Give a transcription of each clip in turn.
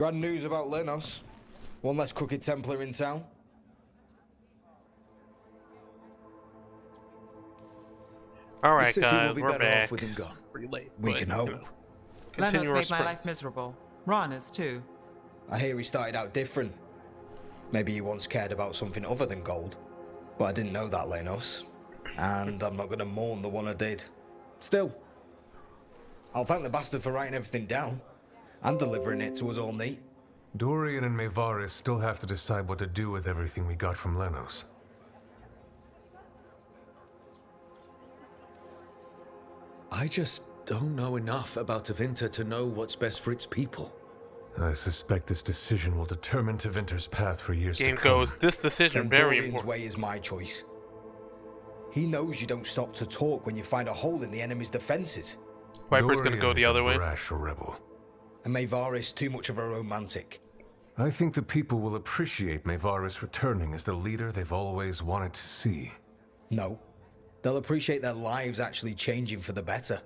Grand news about Lenos. One less crooked Templar in town. Alright, The city will guys, be we're better back. off with him gone. Pretty late. We but, can you hope. know, continue Lenos our made my sprint. life miserable. Ron is too. I hear he started out different. Maybe he once cared about something other than gold. But I didn't know that, Lenos. And I'm not going to mourn the one I did. Still, I'll thank the bastard for writing everything down. And delivering it to us all neat. Dorian and Maevaris still have to decide what to do with everything we got from Lenos. I just don't know enough about Tevinter to know what's best for its people. I suspect this decision will determine Tevinter's path for years Game to come. goes, this decision Then very Dorian's important. way is my choice. He knows you don't stop to talk when you find a hole in the enemy's defenses. Viper's gonna Dorian go is the a other way. brash rebel. And Maevaris too much of a romantic. I think the people will appreciate Maevaris returning as the leader they've always wanted to see. No. They'll appreciate their lives actually changing for the better.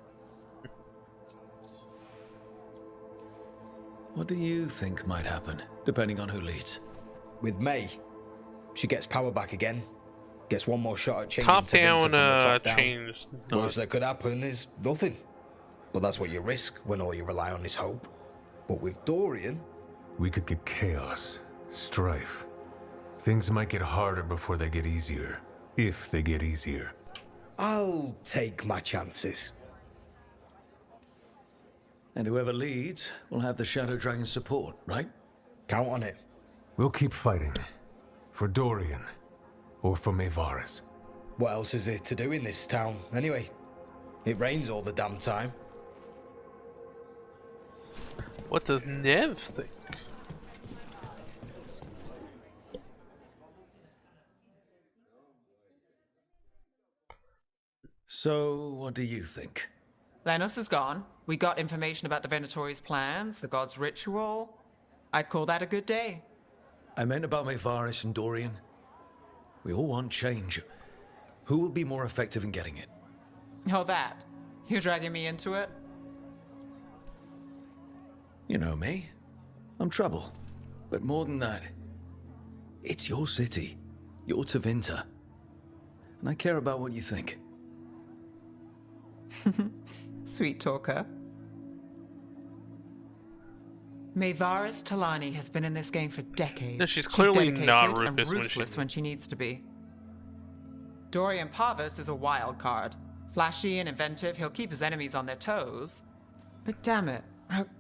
What do you think might happen, depending on who leads? With May, she gets power back again. Gets one more shot at changing Top Tevinter down, from the top down. changed. Worst that could happen is nothing. But that's what you risk when all you rely on is hope. But with Dorian, We could get chaos, strife. Things might get harder before they get easier. If they get easier. I'll take my chances. And whoever leads will have the Shadow Dragon's support, right? Count on it. We'll keep fighting. For Dorian. Or for Maevaris. What else is there to do in this town, anyway? It rains all the damn time. What does Nev think? So, what do you think? Lenos is gone. We got information about the Venatori's plans, the god's ritual. I'd call that a good day. I meant about Maevaris and Dorian. We all want change. Who will be more effective in getting it? Oh, that. You're dragging me into it? You know me. I'm trouble. But more than that, it's your city. Your Tevinter. And I care about what you think. Sweet talker. Maevaris Talani has been in this game for decades. No, she's clearly dedicated not and ruthless ruthless when she needs to be. Dorian Parvis is a wild card. Flashy and inventive, he'll keep his enemies on their toes. But damn it,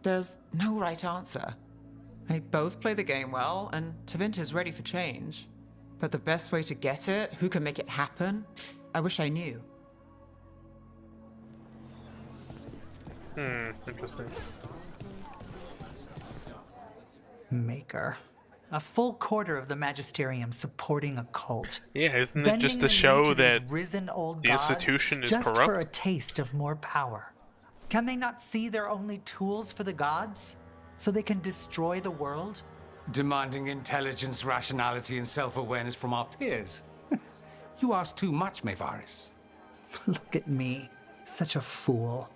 there's no right answer. They both play the game well, and Tevinter's ready for change. But the best way to get it, who can make it happen, I wish I knew. Interesting. Maker. A full quarter of the Magisterium supporting a cult. Yeah, isn't it Bending just to the knee show to these that risen old the gods institution is just corrupt? for a taste of more power? Can they not see they're only tools for the gods? So they can destroy the world? Demanding intelligence, rationality, and self-awareness from our peers. You ask too much, Maevaris. Look at me. Such a fool.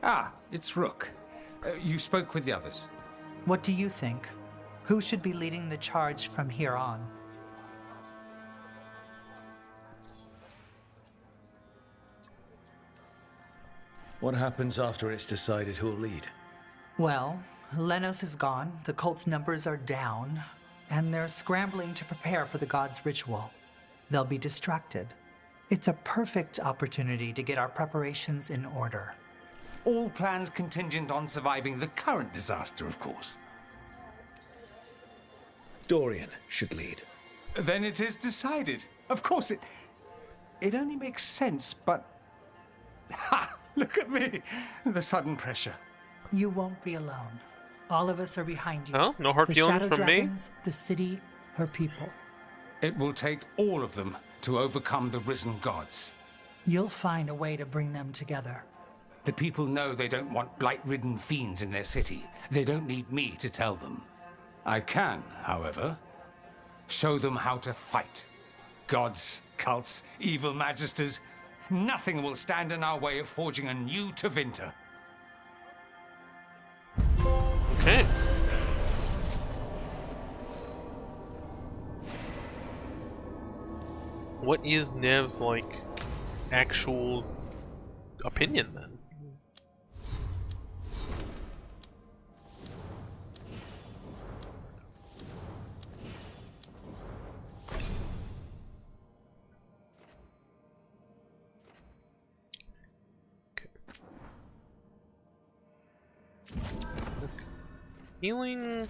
Ah, it's Rook. You spoke with the others. What do you think? Who should be leading the charge from here on? What happens after it's decided who'll lead? Well, Lenos is gone, the cult's numbers are down, and they're scrambling to prepare for the god's ritual. They'll be distracted. It's a perfect opportunity to get our preparations in order. All plans contingent on surviving the current disaster, of course. Dorian should lead. Then it is decided. Of course, it only makes sense, but... Ha! Look at me! The sudden pressure. You won't be alone. All of us are behind you. Oh, no hard the feelings Shadow from me? Dragons, the city, her people. It will take all of them to overcome the risen gods. You'll find a way to bring them together. The people know they don't want blight-ridden fiends in their city. They don't need me to tell them. I can, however, show them how to fight. Gods, cults, evil magisters, nothing will stand in our way of forging a new Tevinter. Okay. What is Nev's, like, actual opinion then? Healing.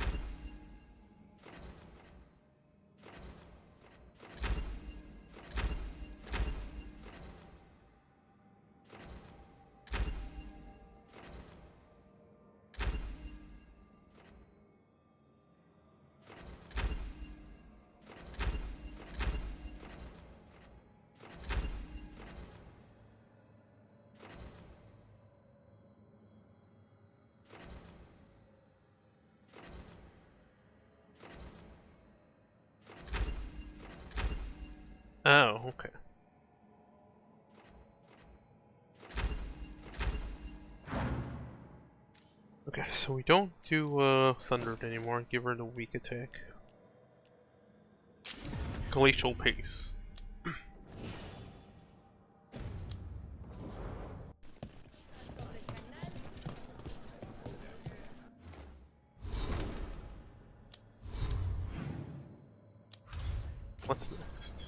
Oh, okay. Okay, so we don't do Sundered anymore. Give her the weak attack. Glacial Pace. What's next?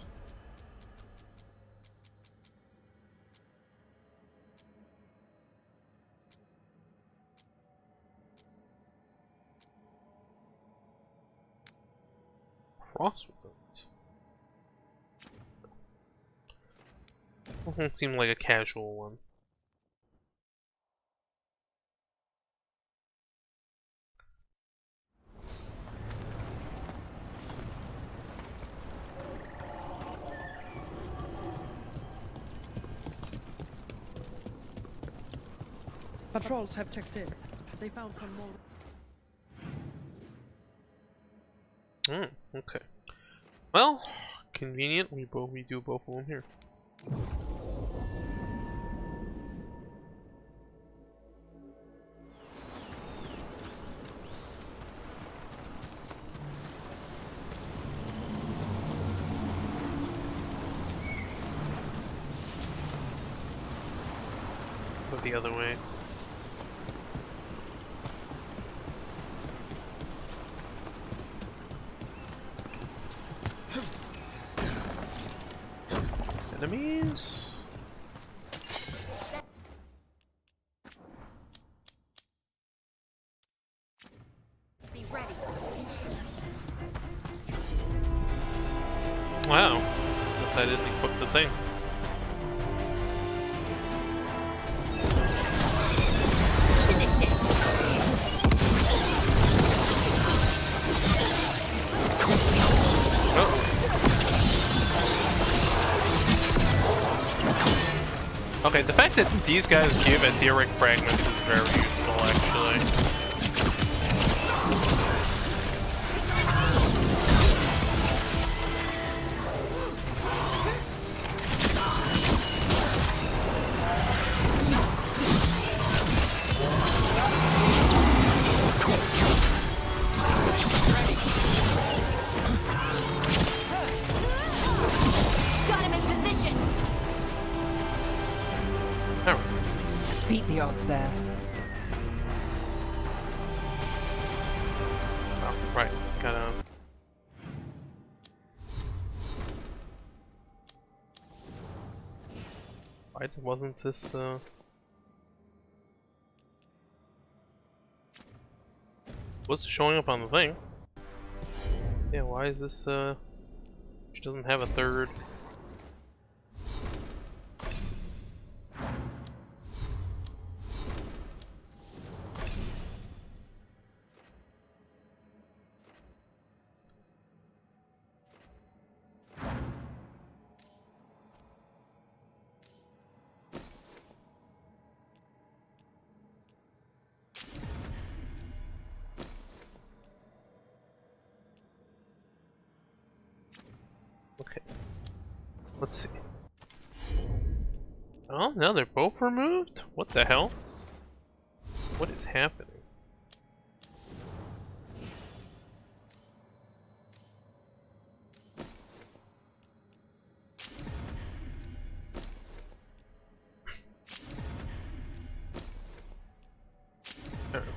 Crossroads. Doesn't seem like a casual one. Patrols have checked in. They found some more. Okay. Well, convenient. We do both of them here. Go the other way. Enemies? Be ready. Wow. Guess I didn't equip the thing. Finish it. Oh. Okay, the fact that these guys give etheric fragments is very useful, actually. Got him in position. Alright. Beat the odds there. Oh, right. Gotta. Why wasn't this, what's showing up on the thing? Yeah, why is this, she doesn't have a third. Okay. Let's see. Oh, now they're both removed? What the hell? What is happening?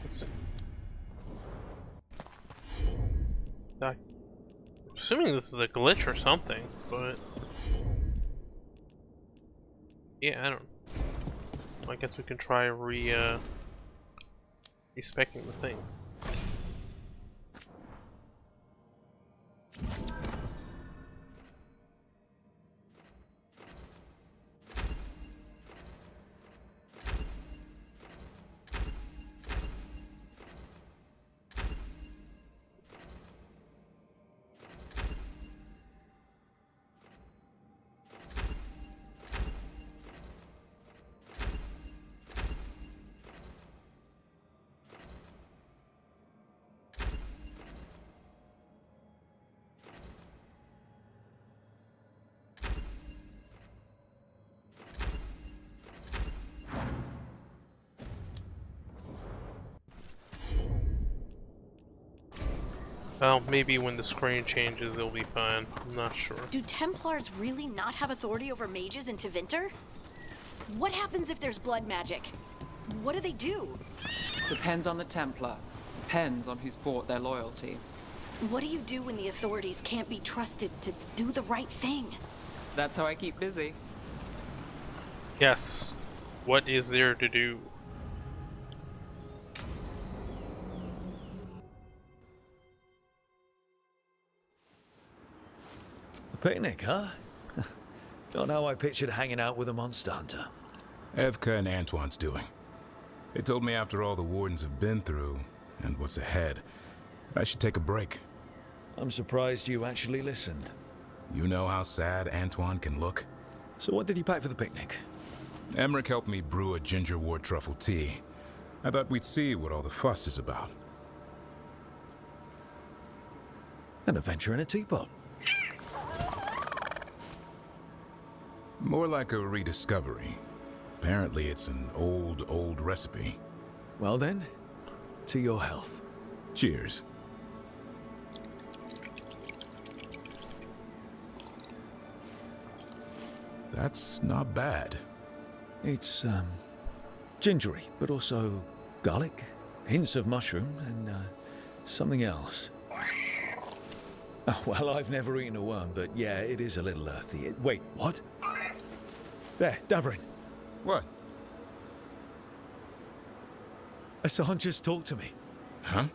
let's see. I'm assuming this is a glitch or something, but yeah, I don't. I guess we can try respecing the thing. Well, maybe when the screen changes, it'll be fine. I'm not sure. Do Templars really not have authority over mages in Tevinter? What happens if there's blood magic? What do they do? Depends on the Templar. Depends on who's bought their loyalty. What do you do when the authorities can't be trusted to do the right thing? That's how I keep busy. Yes. What is there to do? Picnic, huh? Not how I pictured hanging out with a monster hunter. Evka and Antoine's doing. They told me after all the Wardens have been through, and what's ahead, I should take a break. I'm surprised you actually listened. You know how sad Antoine can look? So what did you pack for the picnic? Emmerich helped me brew a ginger wort truffle tea. I thought we'd see what all the fuss is about. An adventure in a teapot. More like a rediscovery. Apparently it's an old recipe. Well then, to your health. Cheers. That's not bad. It's, gingery, but also garlic, hints of mushroom, and, something else. Oh, well, I've never eaten a worm, but yeah, it is a little earthy. Wait, what? There, Davrin. What? Hassan just talked to me. Huh?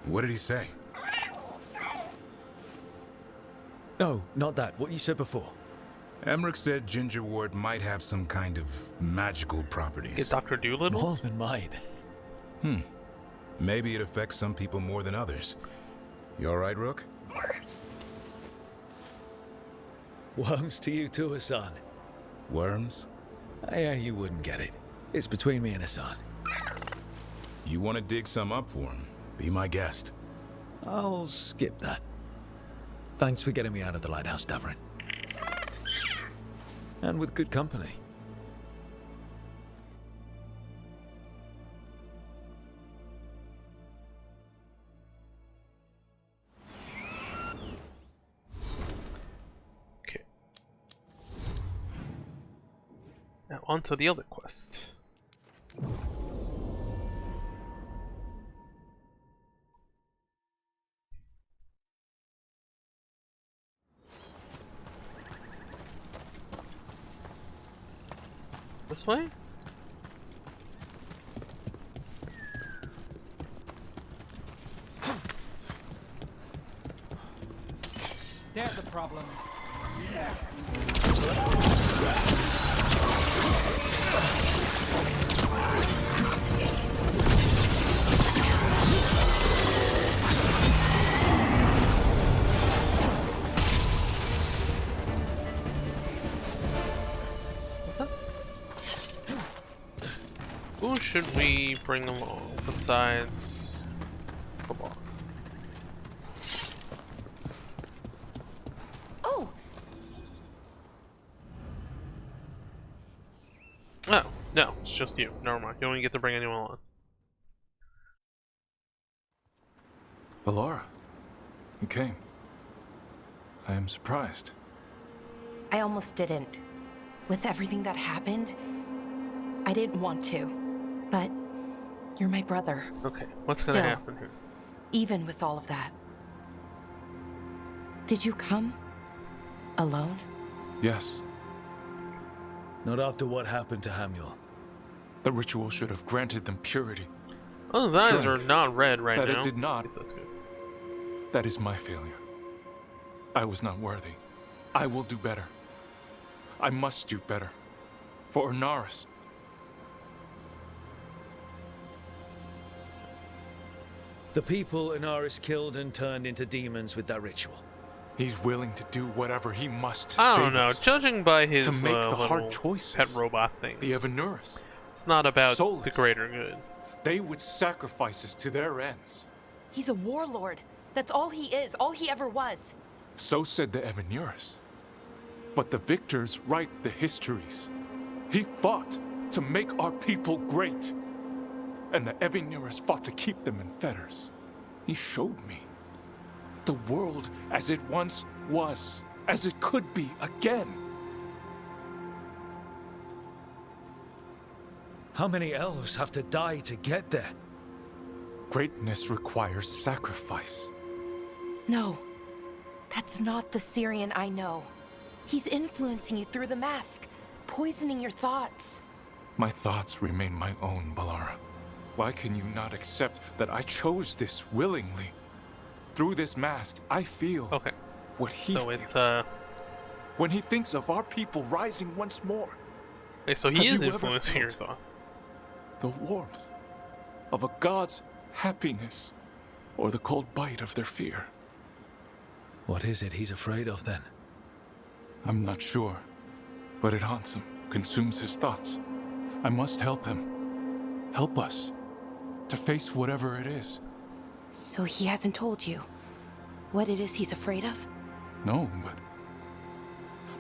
What did he say? No, not that. What you said before. Emmerich said ginger wort might have some kind of magical properties. Get Dr. Doolittle? More than mine. Maybe it affects some people more than others. You alright, Rook? Worms to you too, Hassan. Worms? Yeah, you wouldn't get it. It's between me and Hassan. You want to dig some up for him? Be my guest. I'll skip that. Thanks for getting me out of the lighthouse, Davrin. And with good company. Okay. Now on to the other quest. This way? There's a problem. Who should we bring along besides Kabal? Oh, Oh, no, it's just you. Never mind. You don't even get to bring anyone along. Valora, you came. I am surprised. I almost didn't. With everything that happened, I didn't want to. But You're my brother. Okay, what's gonna Still. happen here? Even with all of that. Did you come? Alone? Yes, Not after what happened to Hamuel. the ritual should have granted them purity. Oh, those eyes are Strength. not red right That now. it did not. At least that's good. That is my failure. I was not worthy. I will do better. I must do better. For Ornaris. The people Inaris killed and turned into demons with that ritual. He's willing to do whatever he must to I save don't know. us. Judging by his To make the little hard choices. pet robot thing, The Evanuris. it's not about Soulless. the greater good. They would sacrifice us to their ends. He's a warlord. That's all he is, all he ever was. So said the Evanuris. But the victors write the histories. He fought to make our people great. And the Evanuris fought to keep them in fetters. He showed me the world as it once was, as it could be again. How many elves have to die to get there? Greatness requires sacrifice. No, that's not the Syrian I know. He's influencing you through the mask, poisoning your thoughts. My thoughts remain my own, Balara. Why can you not accept that I chose this willingly? Through this mask, I feel what he So feels. it's When he thinks of our people rising once more. okay, so he Have is you ever influencing your felt thought. the warmth of a god's happiness or the cold bite of their fear? What is it he's afraid of then? I'm not sure, but it haunts him, consumes his thoughts. I must help him, help us, to face whatever it is. So he hasn't told you what it is he's afraid of? No, but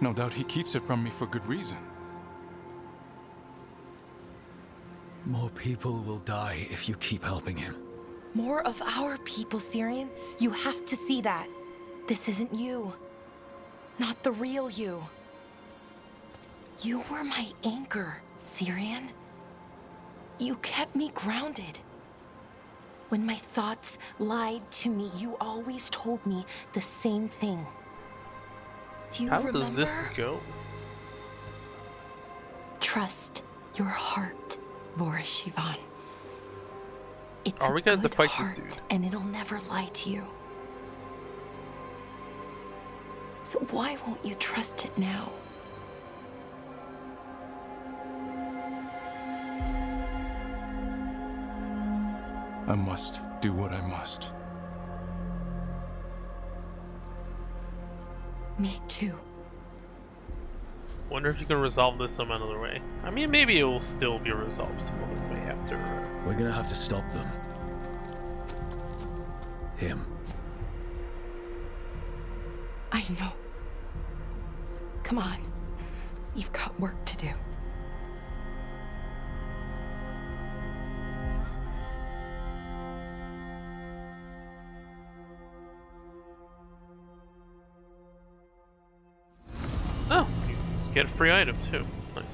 no doubt he keeps it from me for good reason. More people will die if you keep helping him. More of our people, Syrian. You have to see that. This isn't you. Not the real you. You were my anchor, Syrian. You kept me grounded. When my thoughts lied to me, you always told me the same thing. Do you How remember? does this go? Trust your heart, Boris Shivan. It's Are we a gonna have to good fight heart, this dude? and it'll never lie to you. So why won't you trust it now? I must do what I must. Me too. Wonder if you can resolve this some other way. I mean, maybe it will still be resolved some other way after. We're gonna have to stop them. Him. I know. Come on. You've got work to do. Oh, you just get a free item too. Nice.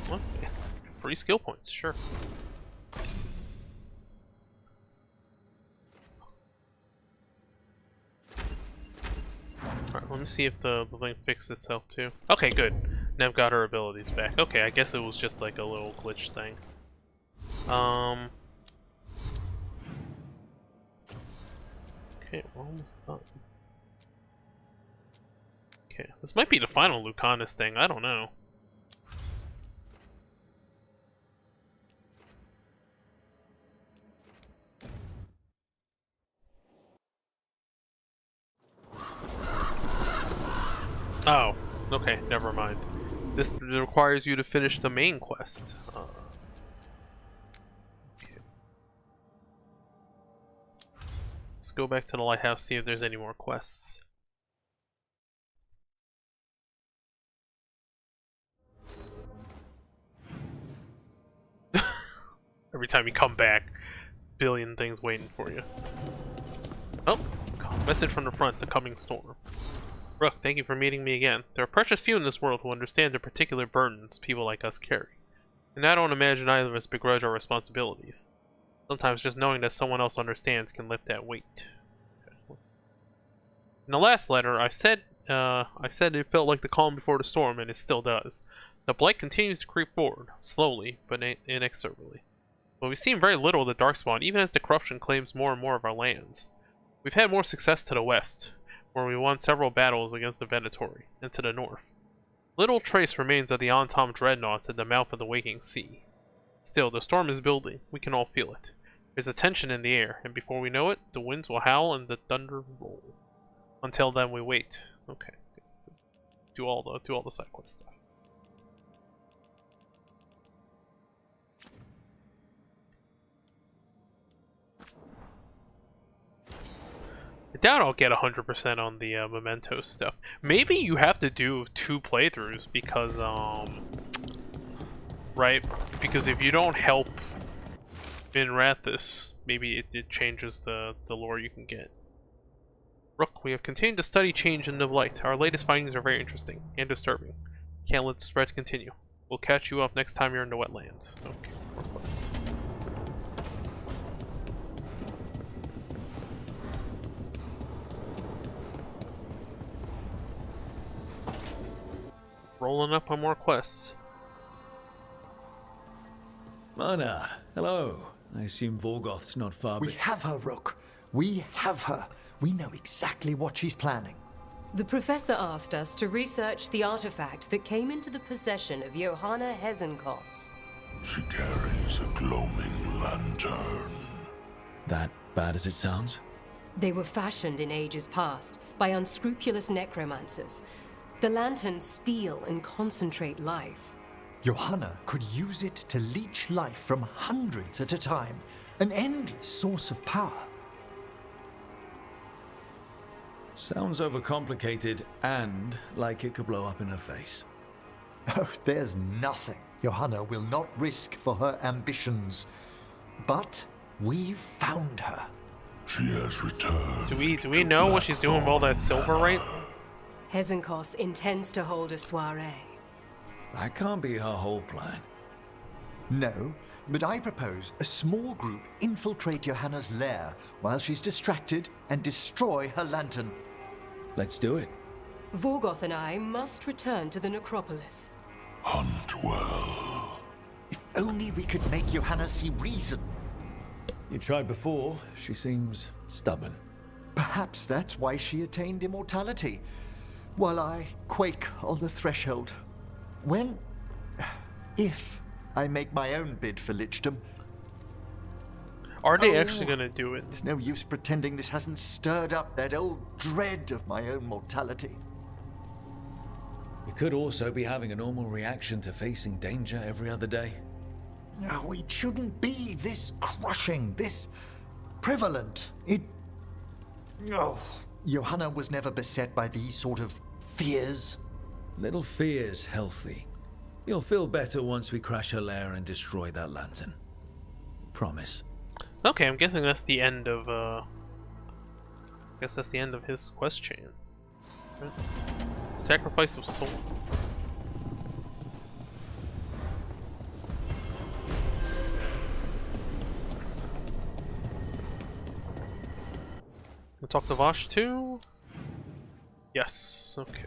Okay. Free skill points, sure. Alright, let me see if the link fixed itself too. Okay, good. Nev got her abilities back. Okay, I guess it was just like a little glitch thing. Okay, we're almost done. Okay, this might be the final Lucanus thing, I don't know. Oh, okay, never mind. This requires you to finish the main quest. Okay. Let's go back to the lighthouse, see if there's any more quests. Every time you come back, billion things waiting for you. Oh, message from the front, the coming storm. Rook, thank you for meeting me again. There are precious few in this world who understand the particular burdens people like us carry. And I don't imagine either of us begrudge our responsibilities. Sometimes just knowing that someone else understands can lift that weight. In the last letter, I said it felt like the calm before the storm, and it still does. The blight continues to creep forward, slowly, but inexorably. But we've seen very little of the Darkspawn, even as the corruption claims more and more of our lands. We've had more success to the west, where we won several battles against the Venatori, and to the north. Little trace remains of the Antom dreadnoughts at the mouth of the waking sea. Still, the storm is building. We can all feel it. There's a tension in the air, and before we know it, the winds will howl and the thunder roll. Until then, we wait. Okay. Do all the side quest stuff. I doubt I'll get 100% on the Memento stuff. Maybe you have to do 2 playthroughs because, right? Because if you don't help Minrathis, maybe it changes the lore you can get. Rook, we have continued to study change in the light. Our latest findings are very interesting and disturbing. Can't let the spread continue. We'll catch you up next time you're in the wetlands. Okay, more quests. Rolling up on more quests. Mana, hello. I assume Vorgoth's not far. We have her, Rook. We have her. We know exactly what she's planning. The professor asked us to research the artifact that came into the possession of Johanna Hezenkos. She carries a gloaming lantern. That bad as it sounds? They were fashioned in ages past by unscrupulous necromancers. The lanterns steal and concentrate life. Johanna could use it to leech life from hundreds at a time. An endless source of power. Sounds overcomplicated and like it could blow up in her face. Oh, there's nothing Johanna will not risk for her ambitions. But we've found her. She has returned. Do we know what she's doing with all that silver, right? Hezenkos intends to hold a soiree. That can't be her whole plan. No, but I propose a small group infiltrate Johanna's lair while she's distracted and destroy her lantern. Let's do it. Vorgoth and I must return to the necropolis. Hunt well. If only we could make Johanna see reason. You tried before. She seems stubborn. Perhaps that's why she attained immortality, while I quake on the threshold. If I make my own bid for lichdom. Are they actually gonna do it? It's no use pretending this hasn't stirred up that old dread of my own mortality. You could also be having a normal reaction to facing danger every other day. No, it shouldn't be this crushing, this prevalent. No. Johanna was never beset by these sort of fears. Little fear's healthy. You'll feel better once we crash her lair and destroy that lantern. Promise. Okay, I'm guessing that's the end of his quest chain. Right? Sacrifice of soul. We'll talk to Vosh too? Yes, okay.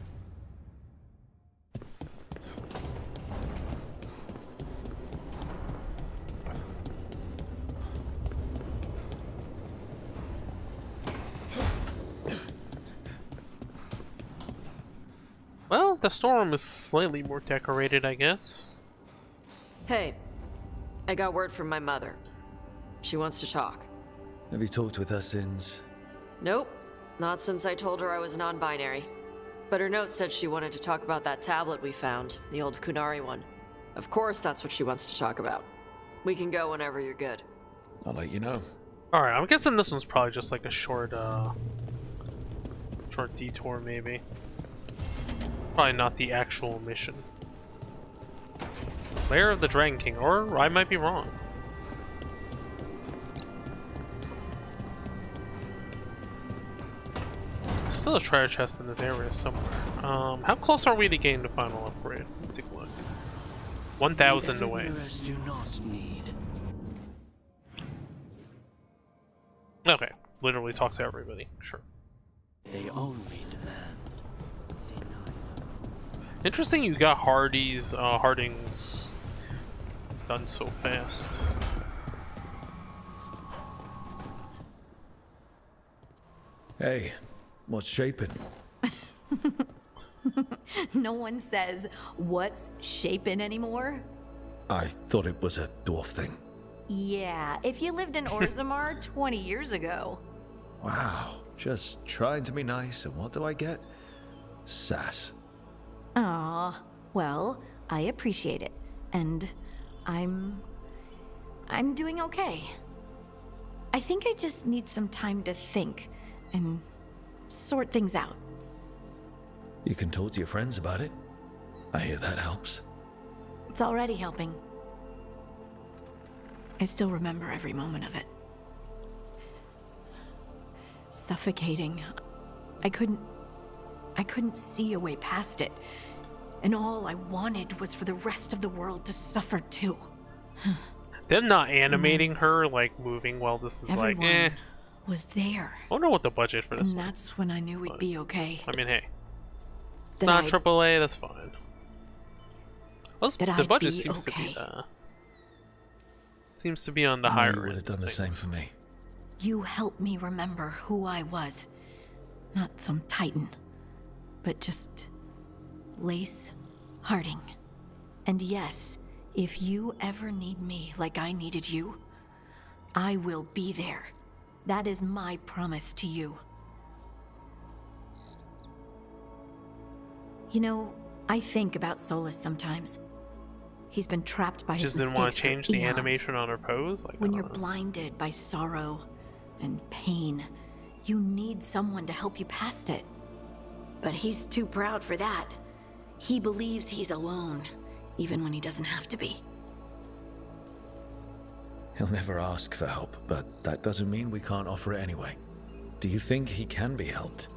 Well, the storm is slightly more decorated, I guess. Hey, I got word from my mother. She wants to talk. Have you talked with her since? Nope, not since I told her I was non-binary. But her note said she wanted to talk about that tablet we found, the old Kunari one. Of course that's what she wants to talk about. We can go whenever you're good. I'll let you know. Alright, I'm guessing this one's probably just like a short detour maybe. Probably not the actual mission. Lair of the Dragon King, or I might be wrong. still a treasure chest in this area somewhere. How close are we to getting the final upgrade? Let's take a look. 1,000 away. Do not need. Okay, literally talk to everybody. Sure. They only demand. Interesting, you got Harding's done so fast. Hey, what's shaping? No one says what's shaping anymore. I thought it was a dwarf thing. Yeah, if you lived in Orzammar 20 years ago. Wow, just trying to be nice, and what do I get? Sass. Aw, well, I appreciate it. And I'm doing okay. I think I just need some time to think and sort things out. You can talk to your friends about it. I hear that helps. It's already helping. I still remember every moment of it. Suffocating. I couldn't see a way past it. And all I wanted was for the rest of the world to suffer too. Them not animating her, like, moving while this is Everyone like, eh. was there. I don't know what the budget for this And one. that's when I knew we'd be okay. I mean, hey. That Not I'd- AAA, that's fine. Well, That the I'd budget be seems okay. to be on the I higher knew you would end. have done the same for me. You helped me remember who I was. Not some titan, but just Lace Harding. And yes, if you ever need me like I needed you, I will be there. That is my promise to you. You know, I think about Solus sometimes. He's been trapped by his Just didn't want mistakes to change for the eons. animation on her pose? Like, When you're blinded by sorrow and pain, you need someone to help you past it. But he's too proud for that. He believes he's alone, even when he doesn't have to be. He'll never ask for help, but that doesn't mean we can't offer it anyway. Do you think he can be helped?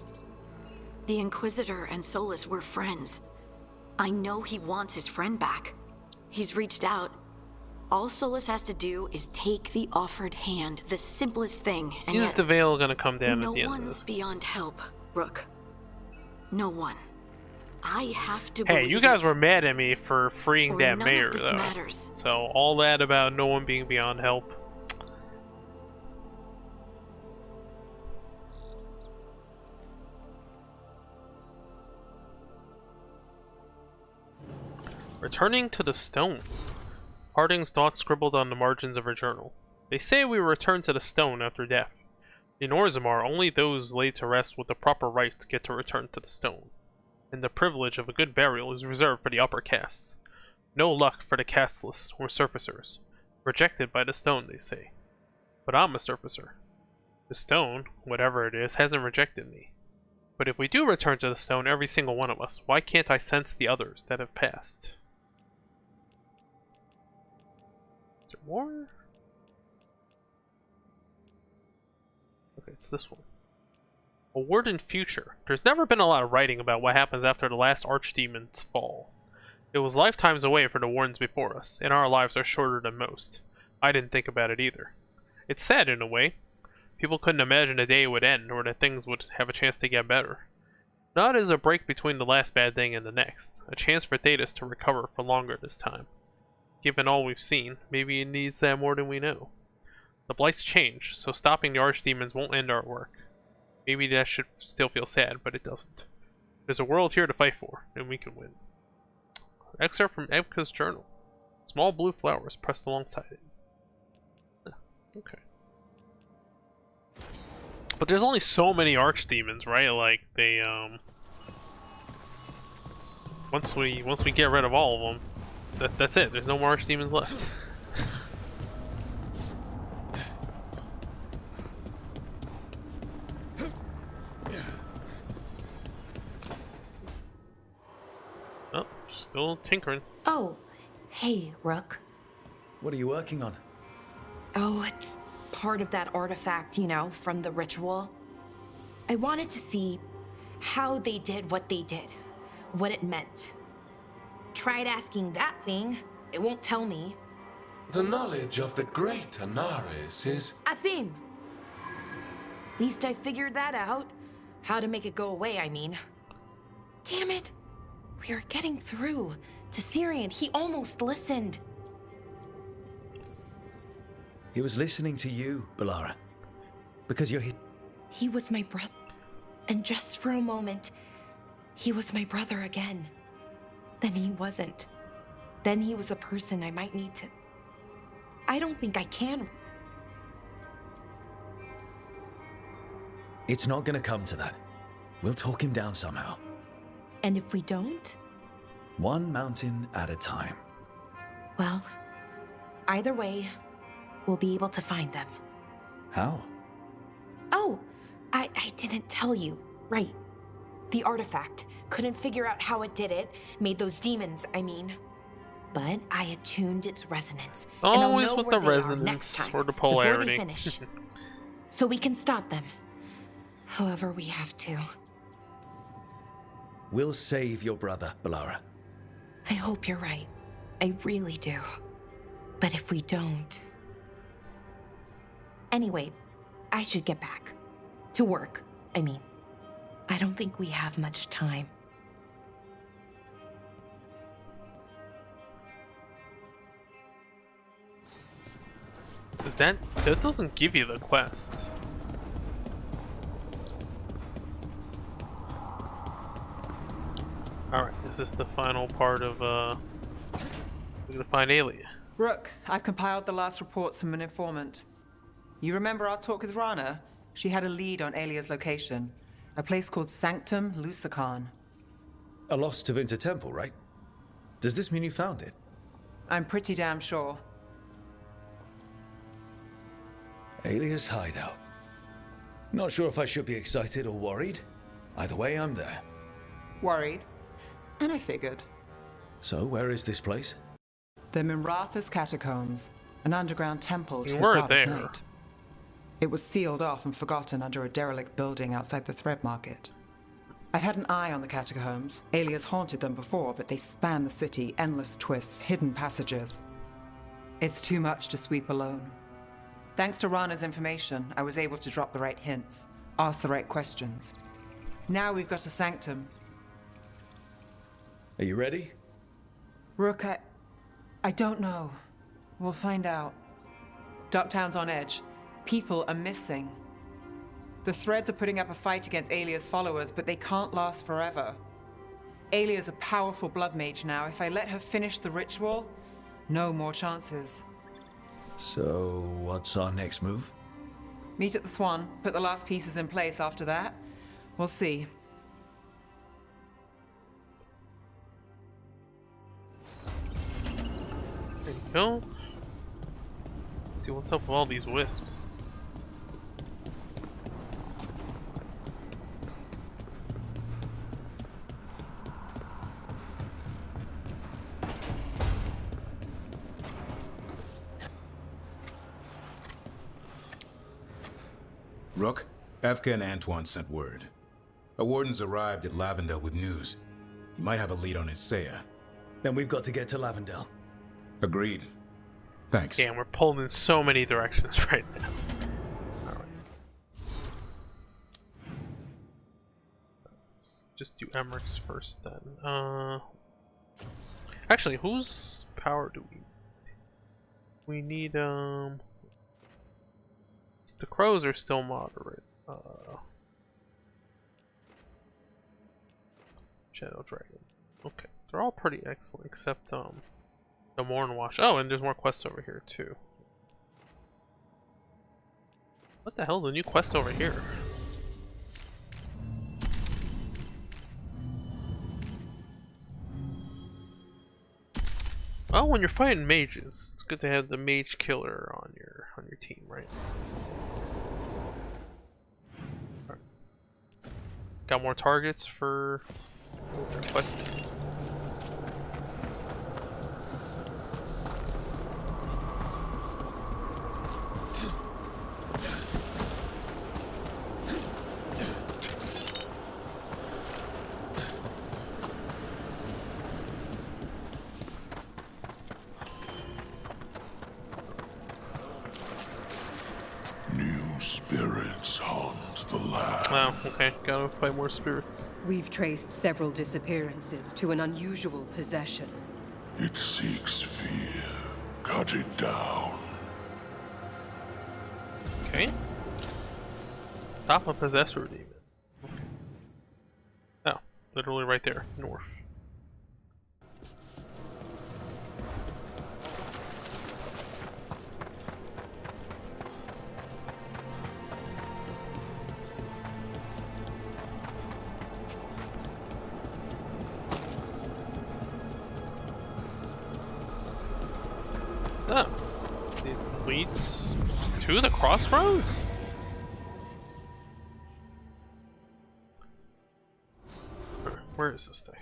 The Inquisitor and Solus were friends. I know he wants his friend back. He's reached out. All Solus has to do is take the offered hand, the simplest thing, and Is yet the veil gonna come down no at the end of one's this? beyond help, Rook. No one. I have to Hey, believe you guys it. were mad at me for freeing Or that none of mayor, this though. matters. So all that about no one being beyond help. Returning to the stone. Harding's thoughts scribbled on the margins of her journal. They say we return to the stone after death. In Orzammar, only those laid to rest with the proper rites get to return to the stone, and the privilege of a good burial is reserved for the upper castes. No luck for the casteless or surfacers. Rejected by the stone, they say. But I'm a surfacer. The stone, whatever it is, hasn't rejected me. But if we do return to the stone, every single one of us, why can't I sense the others that have passed? Is there more? Okay, it's this one. A word in future. There's never been a lot of writing about what happens after the last archdemons fall. It was lifetimes away for the wardens before us, and our lives are shorter than most. I didn't think about it either. It's sad in a way. People couldn't imagine a day would end, or that things would have a chance to get better. Not as a break between the last bad thing and the next, a chance for Thetis to recover for longer this time. Given all we've seen, maybe it needs that more than we know. The blights change, so stopping the archdemons won't end our work. Maybe that should still feel sad, but it doesn't. There's a world here to fight for, and we can win. Excerpt from Evka's journal. Small blue flowers pressed alongside it. Okay. But there's only so many archdemons, right? Like they once we get rid of all of them, that's it. There's no more archdemons left. Oh, still tinkering. Oh, hey, Rook. What are you working on? Oh, it's part of that artifact, you know, from the ritual. I wanted to see how they did what they did, what it meant. Tried asking that thing, it won't tell me. The knowledge of the great Anaris is... A theme. Least I figured that out. How to make it go away, I mean. Damn it! We are getting through to Syrian. He almost listened. He was listening to you, Balara. Because you're He was my brother. And just for a moment, he was my brother again. Then he wasn't. Then he was a person I might need to... I don't think I can. It's not gonna come to that. We'll talk him down somehow. And if we don't? One mountain at a time. Well, either way, we'll be able to find them. How? Oh, I didn't tell you. Right. The artifact. Couldn't figure out how it did it. Made those demons, I mean. But I attuned its resonance. And I'll Always know with where the they are resonance next time, or the before they polarity. finish. So we can stop them. However we have to. We'll save your brother, Balara. I hope you're right. I really do. But if we don't... Anyway, I should get back. To work, I mean. I don't think we have much time. That doesn't give you the quest. Alright, is this the final part of we're gonna find Aelia? Rook, I've compiled the last reports from an informant. You remember our talk with Rana? She had a lead on Aelia's location. A place called Sanctum Lucican. A lost to Vinter Temple, right? Does this mean you found it? I'm pretty damn sure. Aelia's hideout. Not sure if I should be excited or worried. Either way, I'm there. Worried. And I figured. So, where is this place? The Mimratha's Catacombs, an underground temple to You the were god there. of night. It was sealed off and forgotten under a derelict building outside the Thread Market. I've had an eye on the catacombs. Aelia's haunted them before, but they span the city, endless twists, hidden passages. It's too much to sweep alone. Thanks to Rana's information, I was able to drop the right hints, ask the right questions. Now we've got a sanctum. Are you ready? Rook, I don't know. We'll find out. Ducktown's on edge. People are missing. The Threads are putting up a fight against Aelia's followers, but they can't last forever. Aelia's a powerful blood mage now. If I let her finish the ritual, no more chances. So, what's our next move? Meet at the Swan, put the last pieces in place after that. We'll see. There you go. See what's up with all these wisps. Rook, Efka and Antoine sent word. A warden's arrived at Lavendel with news. He might have a lead on Isaiah. Then we've got to get to Lavendel. Agreed. Thanks. Damn, we're pulled in so many directions right now. Alright. Let's just do Emmerich's first then. Actually, whose power do we need? We need, the crows are still moderate. Shadow Dragon. Okay, they're all pretty excellent except the Mornwash. Oh, and there's more quests over here too. What the hell is a new quest over here? Oh, when you're fighting mages, it's good to have the mage killer on your team, right? Alright. Got more targets for their questions. Wow, okay, gotta fight more spirits. We've traced several disappearances to an unusual possession. It seeks fear. Cut it down. Okay. Stop a possessor demon. Okay. Oh, literally right there, north. Oh, it leads to the crossroads? Where is this thing?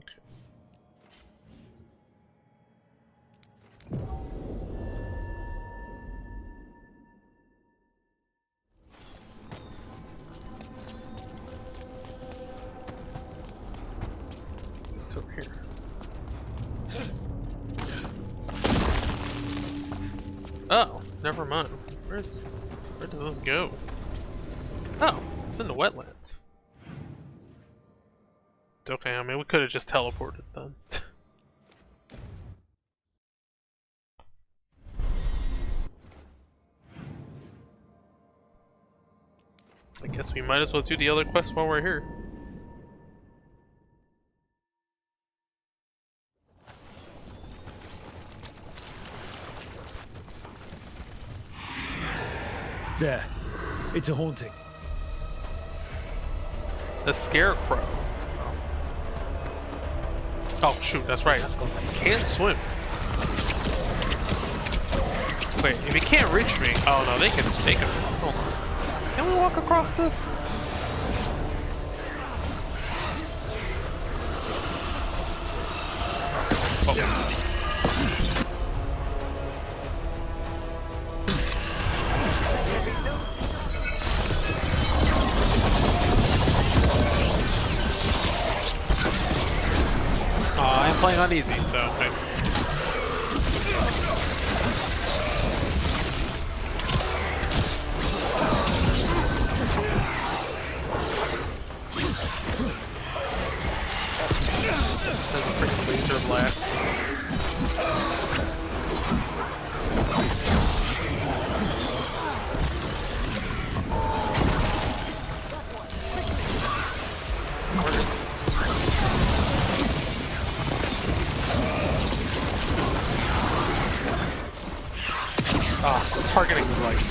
Okay. It's over here. Oh, never mind. Where does this go? Oh, it's in the wetlands. It's okay, I mean we could have just teleported then. I guess we might as well do the other quest while we're here. There. It's a haunting. The scarecrow. Oh shoot, that's right. Can't swim. Wait, if he can't reach me, oh no, they can. Hold on. Can we walk across this? Oh. I'm playing on easy, so okay. There's a freaking laser blast. Targeting the right.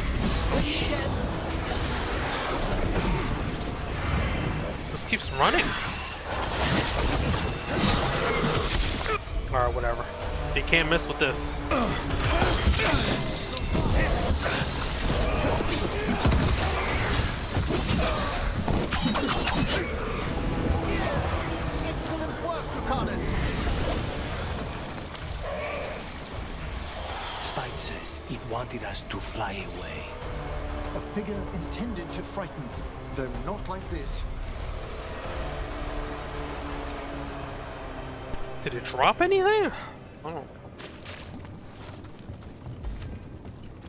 This keeps running. Alright, whatever. You can't miss with this. Spite says it wanted us to fly away. A figure intended to frighten, though not like this. Did it drop anything? Oh.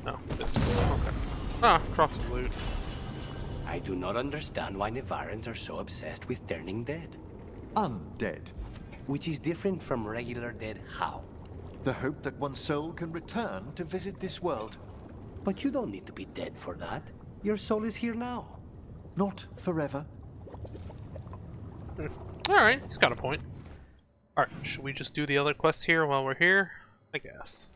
No, this. Okay. Ah, drop some loot. I do not understand why Nevarans are so obsessed with turning dead. Undead. Which is different from regular dead how? The hope that one's soul can return to visit this world. But you don't need to be dead for that. Your soul is here now. Not forever. Alright, he's got a point. Alright, should we just do the other quests here while we're here? I guess.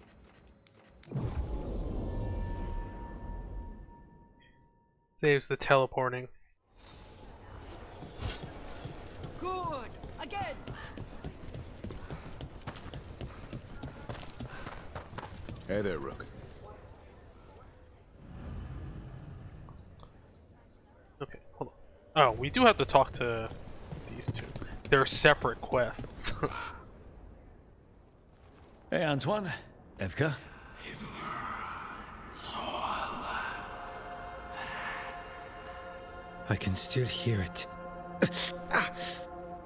Saves the teleporting. Good! Again! Hey there, Rook. Okay, hold on. Oh, we do have to talk to these two. They're separate quests. Hey, Antoine. Evka. I can still hear it.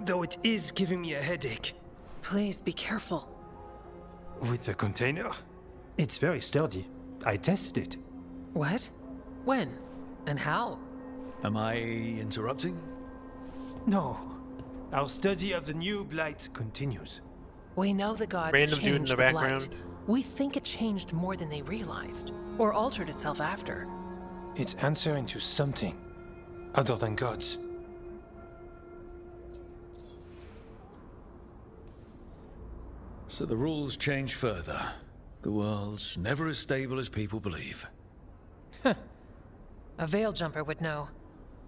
Though it is giving me a headache. Please be careful. With the container? It's very sturdy. I tested it. What? When? And how? Am I interrupting? No. Our study of the new blight continues. We know the gods Random dude in changed the the background. blight. We think it changed more than they realized, or altered itself after. It's answering to something other than gods. So the rules change further. The world's never as stable as people believe. A veil jumper would know.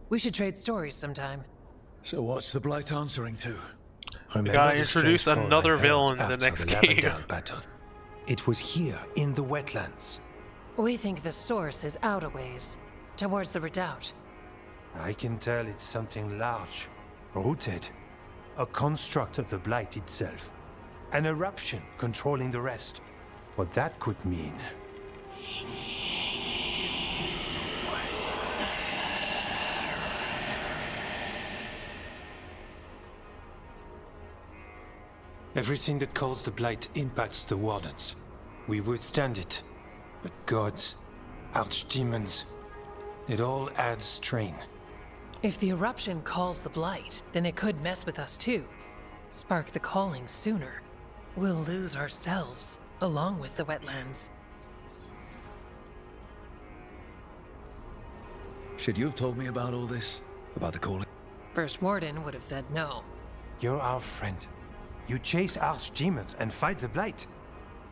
We should trade stories sometime. So what's the blight answering to? We gotta introduce another villain in the next game. Battle. It was here in the wetlands. We think the source is out a ways, towards the redoubt. I can tell it's something large, rooted, a construct of the blight itself, an eruption controlling the rest. What that could mean. Everything that calls the blight impacts the wardens. We withstand it. But gods, archdemons, it all adds strain. If the eruption calls the blight, then it could mess with us too. Spark the calling sooner. We'll lose ourselves, along with the wetlands. Should you have told me about all this? About the calling? First Warden would have said no. You're our friend. You chase archdemons and fight the blight.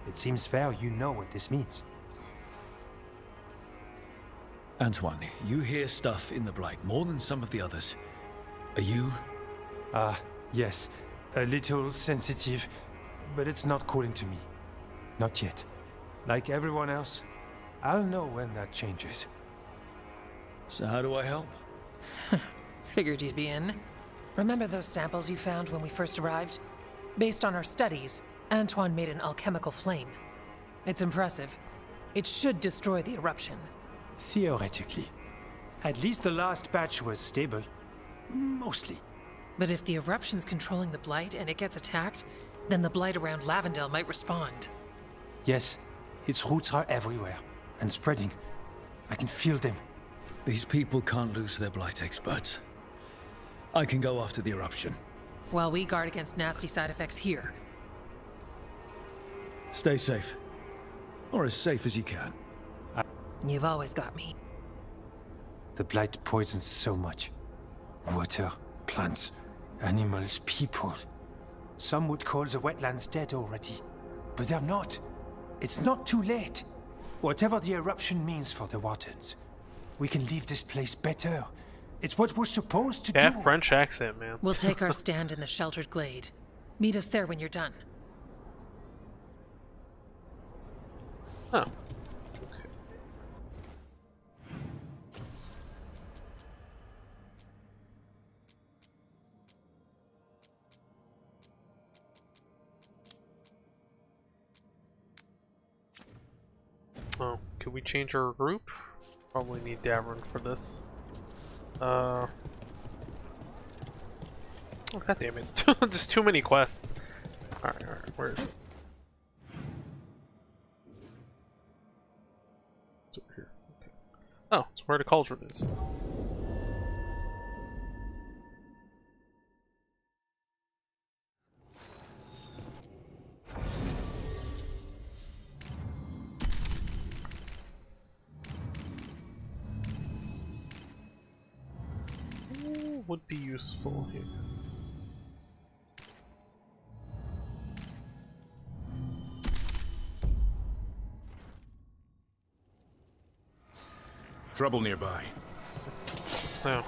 It seems fair you know what this means. Antoine, you hear stuff in the blight more than some of the others. Are you? Yes. A little sensitive, but it's not calling to me. Not yet. Like everyone else, I'll know when that changes. So how do I help? Figured you'd be in. Remember those samples you found when we first arrived? Based on our studies, Antoine made an alchemical flame. It's impressive. It should destroy the eruption. Theoretically. At least the last batch was stable. Mostly. But if the eruption's controlling the blight and it gets attacked, then the blight around Lavendel might respond. Yes, its roots are everywhere, and spreading. I can feel them. These people can't lose their blight experts. I can go after the eruption. While we guard against nasty side effects here. Stay safe. Or as safe as you can. You've always got me. The blight poisons so much. Water, plants, animals, people. Some would call the wetlands dead already. But they're not. It's not too late. Whatever the eruption means for the wardens, we can leave this place better. It's what we're supposed to do. That French accent, man. We'll take our stand in the sheltered glade. Meet us there when you're done. Oh. Oh, could we change our group? Probably need Davern for this. Oh, god damn it. Just too many quests. Alright, where is it? It's over here. Okay. Oh, it's where the cauldron is. Would be useful here. Trouble nearby. Oh.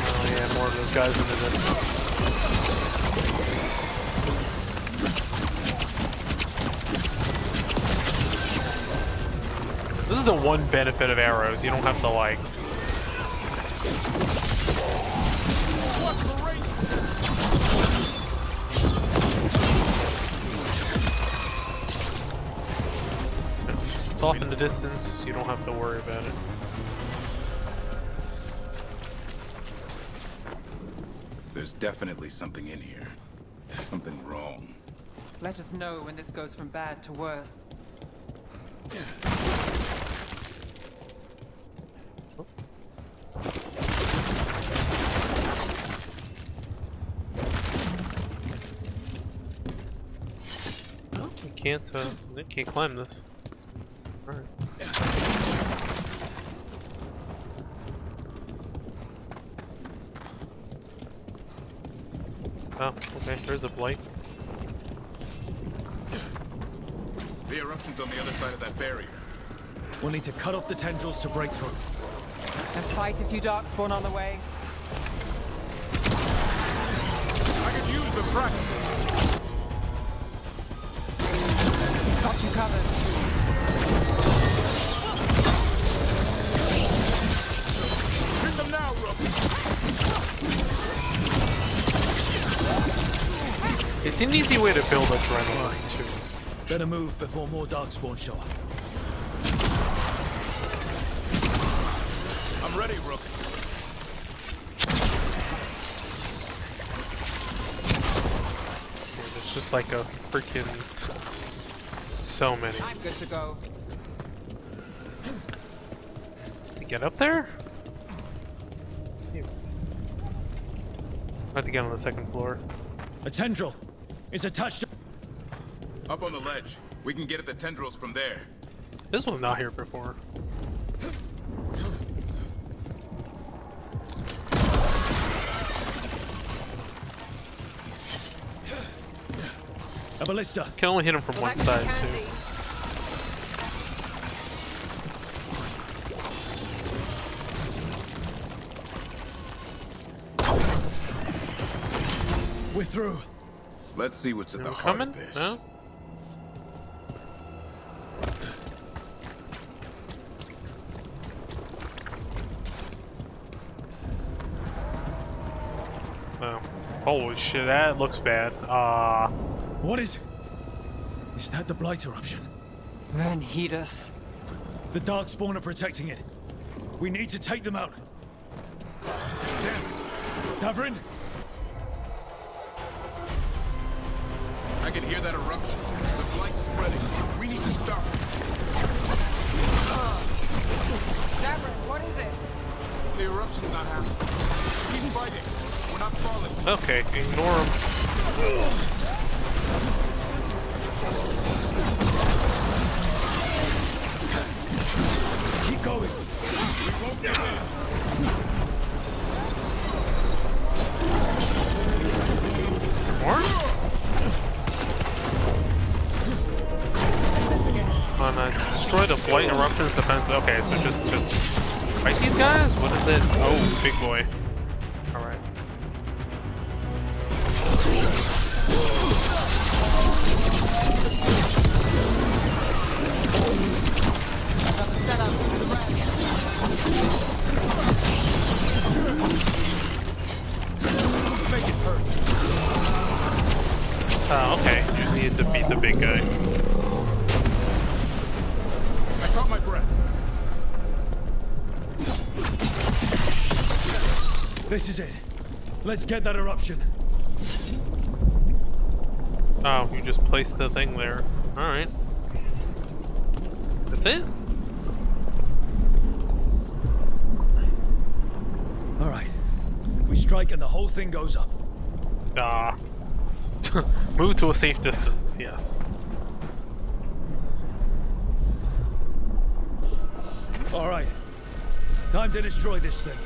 Oh yeah, more of those guys into this. This is the one benefit of arrows. You don't have to like. It's off in the distance. You don't have to worry about it. There's There's definitely something in here. Something wrong. Let us know when this goes from bad to worse. Oh, they can't climb this. Alright. Oh, okay, there's a blight. The eruption's on the other side of that barrier. We'll need to cut off the tendrils to break through. And fight a few darkspawn on the way. I could use the practice. Got you covered. Hit them now, Rook. It's an easy way to build up adrenaline, too. Better move before more darkspawn show up. I'm ready, Rook. There's just like a freaking... so many. I'm good to go. To get up there? I have to get on the second floor. A tendril is attached to... Up on the ledge. We can get at the tendrils from there. This was not here before. A ballista. Can only hit him from one side too. We're through. Let's see what's at the heart of this. No? Oh. Holy shit, that looks bad. What is... Is that the blight eruption? Then heed us. The darkspawn are protecting it. We need to take them out. Damn it. Davrin? I can hear that eruption. The blight's spreading. We need to stop it. Davrin, what is it? The eruption's not happening. Keep fighting. We're not falling. Okay, ignore him. Keep going. We won't give in. More? Destroy the blight eruption's defense. Okay, so just fight these guys? What is it? Oh, big boy. Alright. Make it hurt. Okay. You need to beat the big guy. I caught my breath. This is it. Let's get that eruption. Oh, you just placed the thing there. Alright. That's it? Alright. We strike and the whole thing goes up. Move to a safe distance, yes. Alright. Time to destroy this thing.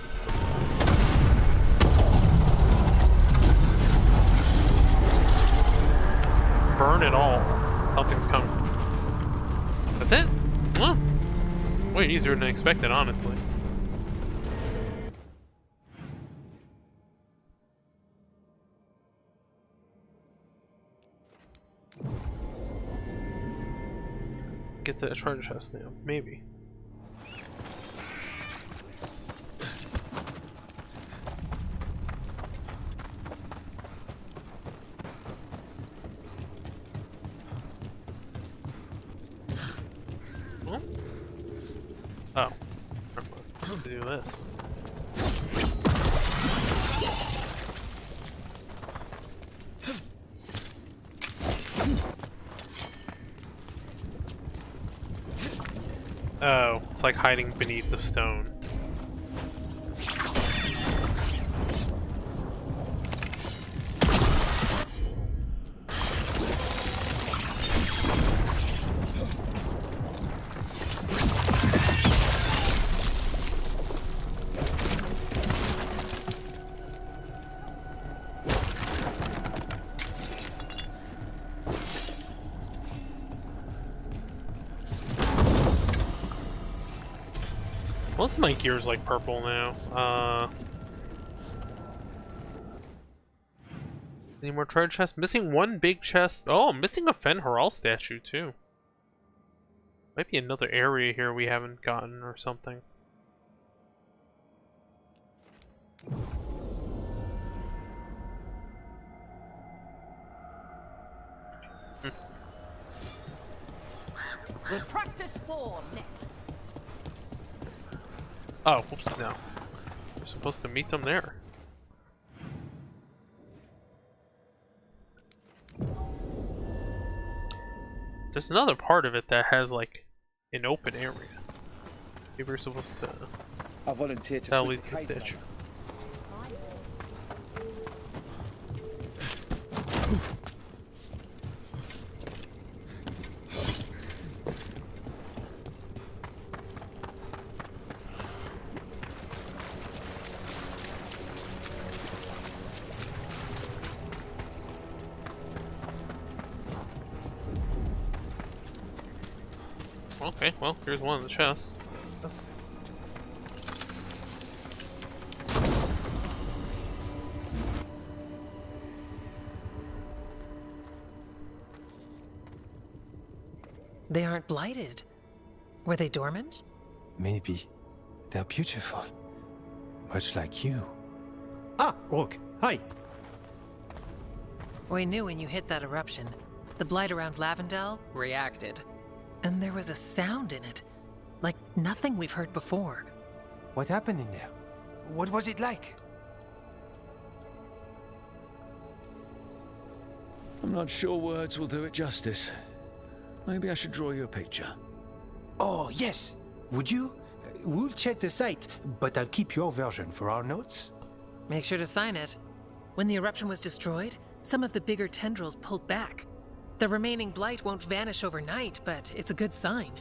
Burn it all. Something's coming. That's it? Well, way easier than expected, honestly. Get to a treasure chest now, maybe. Oh. Let's do this. Oh, it's like hiding beneath the stone. Most of my gear's like purple now. Any more treasure chests? Missing one big chest. Oh, I'm missing a Fen Haral statue too. Might be another area here we haven't gotten or something. We'll practice form next. Oh, whoops, no. We're supposed to meet them there. There's another part of it that has like an open area. Maybe we're supposed to. I volunteered to that sweep leads the to caves Stitch. Okay, well, here's one of the chests. Yes. They aren't blighted. Were they dormant? Maybe. They're beautiful. Much like you. Ah, Rook, hi. We knew when you hit that eruption. The blight around Lavendel reacted. And there was a sound in it. Like nothing we've heard before. What happened in there? What was it like? I'm not sure words will do it justice. Maybe I should draw you a picture. Oh, yes. Would you? We'll check the site, but I'll keep your version for our notes. Make sure to sign it. When the eruption was destroyed, some of the bigger tendrils pulled back. The remaining blight won't vanish overnight, but it's a good sign.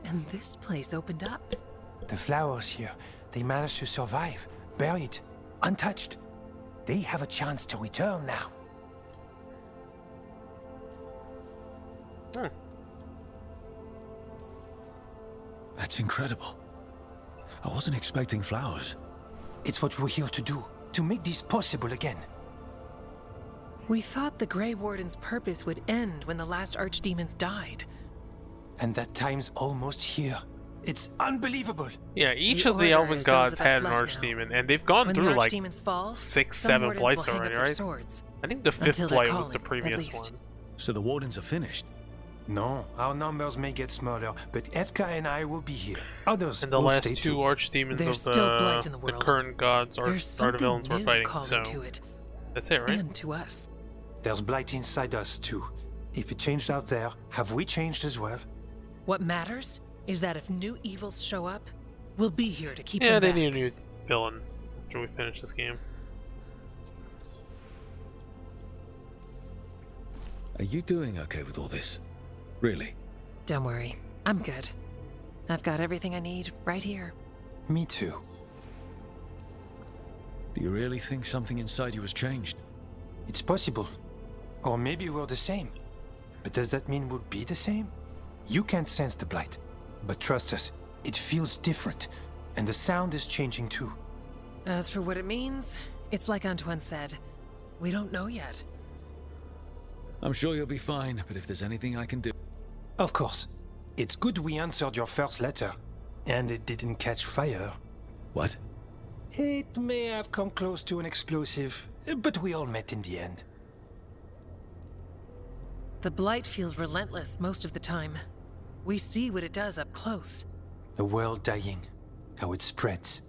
And this place opened up. The flowers here, they managed to survive, buried, untouched. They have a chance to return now. That's incredible. I wasn't expecting flowers. It's what we're here to do, to make this possible again. We thought the Grey Warden's purpose would end when the last archdemons died. And that time's almost here. It's unbelievable. Yeah, each of the elven gods had an archdemon, and they've gone through like fall, 6, 7 blights already, right? Swords, I think the 5th blight was the previous one. So the wardens are finished? No, our numbers may get smaller, but FK and I will be here. Others And the will last stay 2 too. archdemons There's of still blight in the the world. current gods are There's the villains something we're new fighting, calling so to it. that's it, right? And to us. There's blight inside us too. If it changed out there, have we changed as well? What matters is that if new evils show up, we'll be here to keep Yeah, them they back. need a new villain after we finish this game. Are you doing okay with all this? Really? Don't worry, I'm good. I've got everything I need right here. Me too. Do you really think something inside you has changed? It's possible. Or maybe we're the same. But does that mean we'll be the same? You can't sense the blight. But trust us, it feels different. And the sound is changing too. As for what it means, it's like Antoine said. We don't know yet. I'm sure you'll be fine, but if there's anything I can do... Of course. It's good we answered your first letter. And it didn't catch fire. What? It may have come close to an explosive, but we all met in the end. The blight feels relentless most of the time. We see what it does up close. A world dying, how it spreads.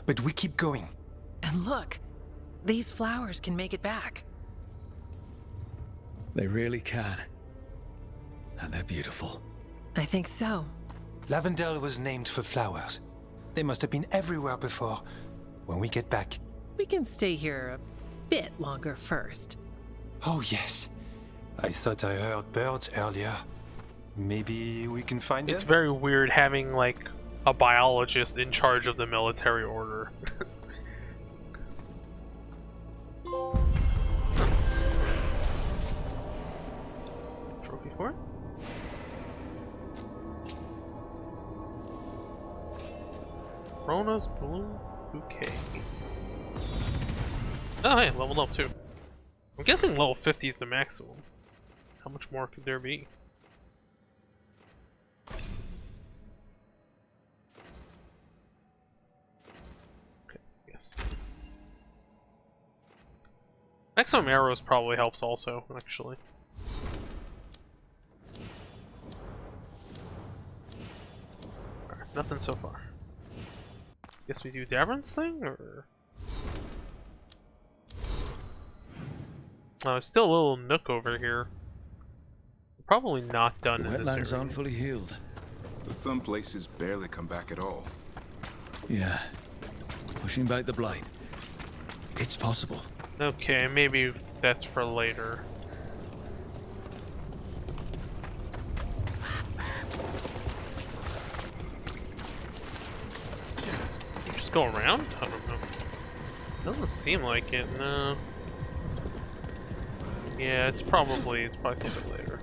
But we keep going. And look, these flowers can make it back. They really can. And they're beautiful. I think so. Lavendel was named for flowers. They must have been everywhere before. When we get back... We can stay here a bit longer first. Oh, yes. I thought I heard birds earlier. Maybe we can find them? It's very weird having, like, a biologist in charge of the military order. Trophy for it? Rona's Blue Bouquet. Oh, hey, leveled up too. I'm guessing level 50 is the maximum. How much more could there be? Okay, yes. Maximum arrows probably helps also, actually. Alright, nothing so far. Guess we do Davern's thing, or... Still a little nook over here. Probably not done in this area. Wetlands aren't fully healed. But some places barely come back at all. Yeah. Pushing back the blight. It's possible. Okay, maybe that's for later. Just go around? I don't know. Doesn't seem like it, no. Yeah, it's probably something later.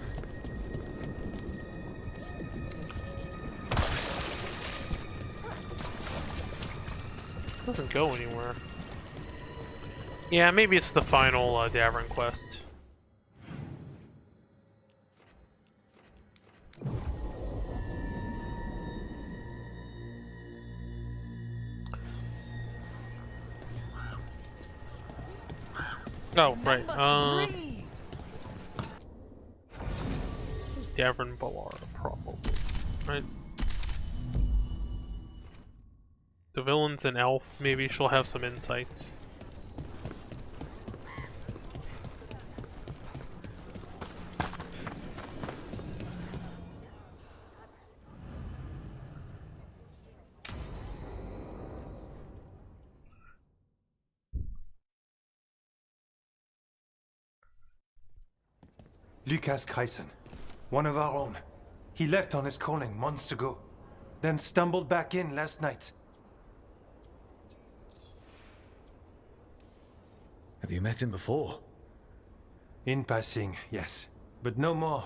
Doesn't go anywhere. Yeah, maybe it's the final Davern quest. Oh, right. Davern Balar, probably. Right? The villain's an elf. Maybe she'll have some insights. Lucas Kreisen, one of our own. He left on his calling months ago, then stumbled back in last night. Have you met him before? In passing, yes, but no more.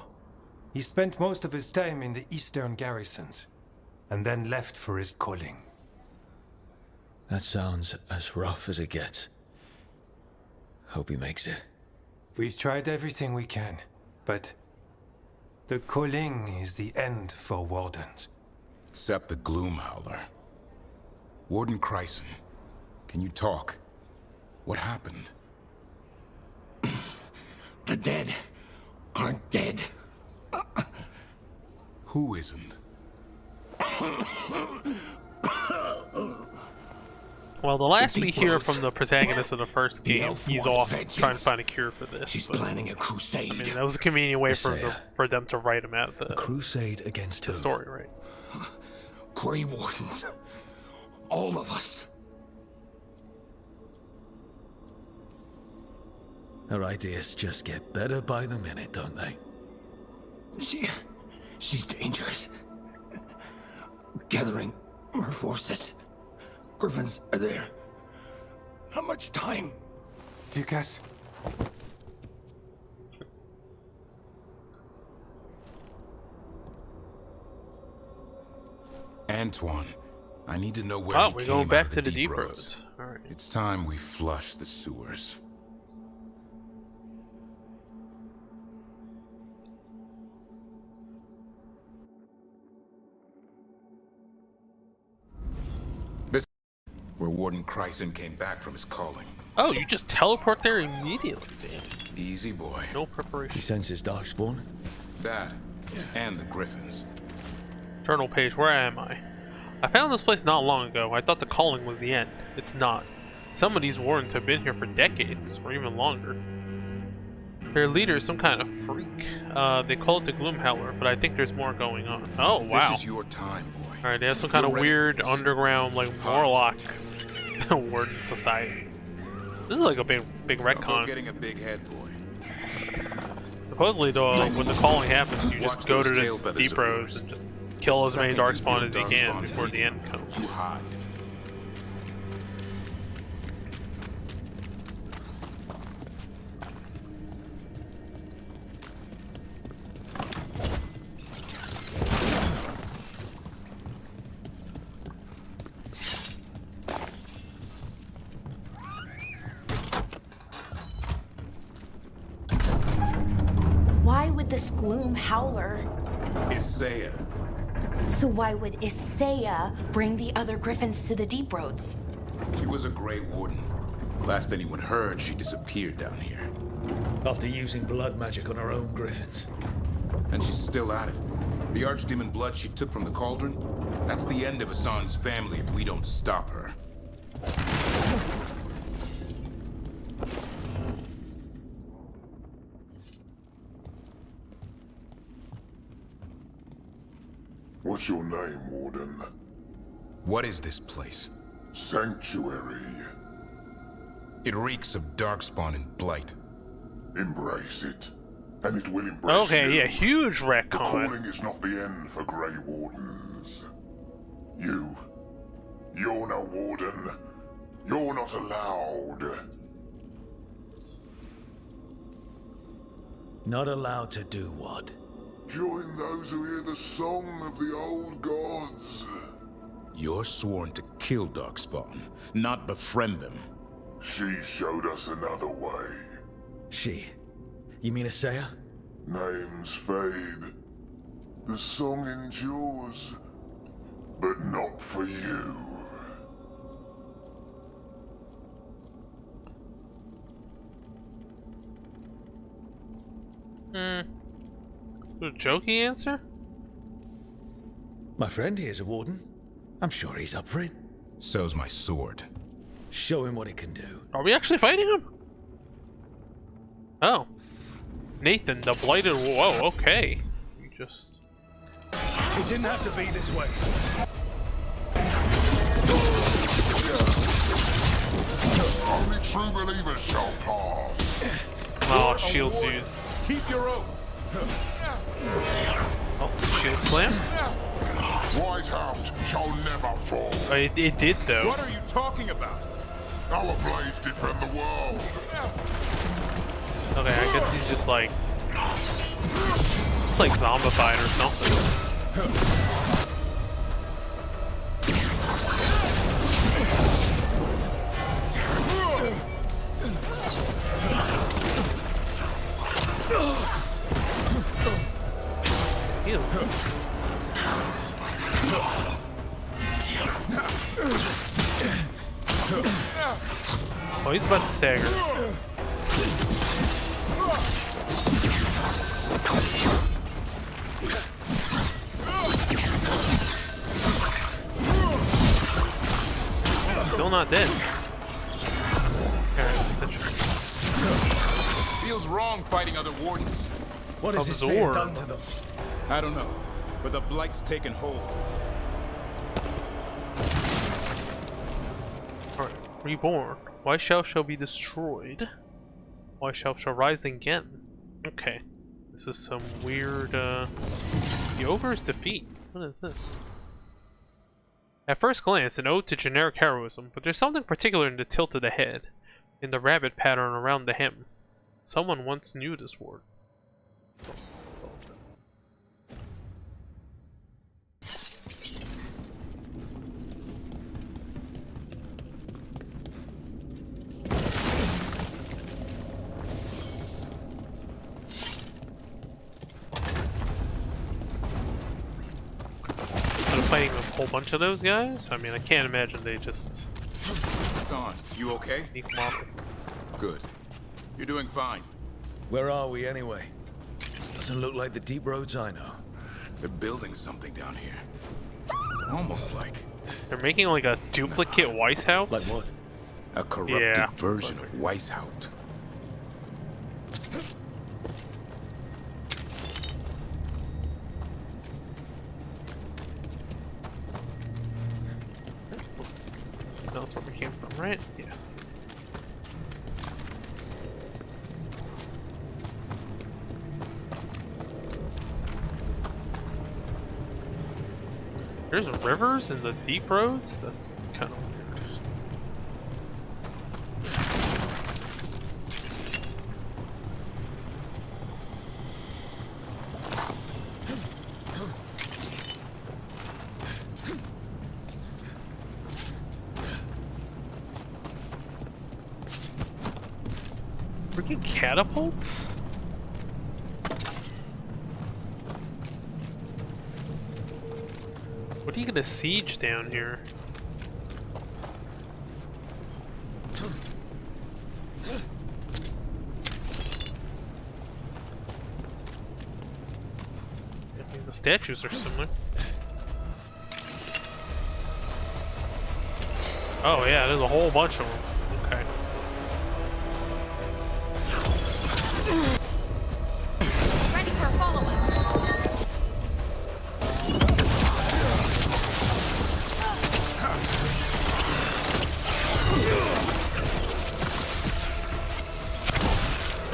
He spent most of his time in the eastern garrisons, and then left for his calling. That sounds as rough as it gets. Hope he makes it. We've tried everything we can, but the calling is the end for wardens. Except the Gloom Howler. Warden Kreisen, can you talk? What happened? The dead aren't dead. Who isn't? Well, the last we hear from the protagonist of the first game, he's off vengeance. trying to find a cure for this. She's but, planning a crusade. I mean, that was a convenient way for them to write him out A crusade against the who? story, right? Grey Wardens. All of us. Her ideas just get better by the minute, don't they? She's dangerous. Gathering her forces. Griffins are there. How much time? Lucas? Antoine, I need to know where he we're came going back out to of the deep deep roads. roads. Alright. It's time we flush the sewers. This where Warden Kreisen came back from his calling. Oh, you just teleport there immediately, damn. Easy boy. No preparation. He senses Darkspawn? That, and the Griffins. Journal page, where am I? I found this place not long ago. I thought the calling was the end. It's not. Some of these wardens have been here for decades, or even longer. Their leader is some kind of freak. They call it the Gloomhowler, but I think there's more going on. Oh, wow. This is your time, boy. Alright, they have some kind of weird underground, like, Warlock warden society. This is like a big retcon. Getting a big head, boy. Supposedly, though, when the calling happens, you just go to the Deep Roads and just kill as many Darkspawn as you can before the end comes. You hide. Why would this Gloom Howler? Isaiah. So why would Isaiah bring the other griffins to the Deep Roads? She was a Grey Warden. Last anyone heard, she disappeared down here. After using blood magic on her own griffins. And she's still at it. The Archdemon blood she took from the cauldron, that's the end of Hassan's family if we don't stop her. What's your name, Warden? What is this place? Sanctuary. It reeks of Darkspawn and Blight. Embrace it, and it will embrace Okay, you. yeah, huge The retcon. calling is not the end for Grey Wardens. You're no Warden. You're not allowed. Not allowed to do what? Join those who hear the song of the old gods. You're sworn to kill Darkspawn, not befriend them. She showed us another way. She? You mean Isaiah? Names fade. The song endures. But not for you. A jokey answer? My friend here's a warden. I'm sure he's up for it. So's my sword. Show him what it can do. Are we actually fighting him? Oh. Nathan, the blighted. Whoa, okay. You just. It didn't have to be this way. Only true believers shall pass. Oh, shield dudes. Keep your oath. Oh, shield slam? Wise Hound shall never fall. Oh, it did, though. What are you talking about? Our blades defend the world. Okay, I guess he's just like. It's like zombified or something. Ew. Oh, he's about to stagger. Still not dead. Feels wrong fighting other wardens. What has Isaiah done to them? I don't know, but the Blight's taken hold. Alright, reborn. Why shall be destroyed? Why shall rise again? Okay. This is some weird, The Ogre's defeat. What is this? At first glance, an ode to generic heroism, but there's something particular in the tilt of the head, in the rabbit pattern around the hem. Someone once knew this word. Fighting a whole bunch of those guys? I mean, I can't imagine they just... Hassan, you okay? Good. You're doing fine. Where are we anyway? Doesn't look like the Deep Roads I know. They're building something down here. It's almost like... They're making like a duplicate Weishaupt? Like what? A corrupted version of Weishaupt. That's where we came from, right? Yeah. There's rivers in the deep roads? That's kind of weird. Freaking catapults? What are you gonna siege down here? I mean, the statues are similar. Oh yeah, there's a whole bunch of them. Okay. Ready for a follow-up.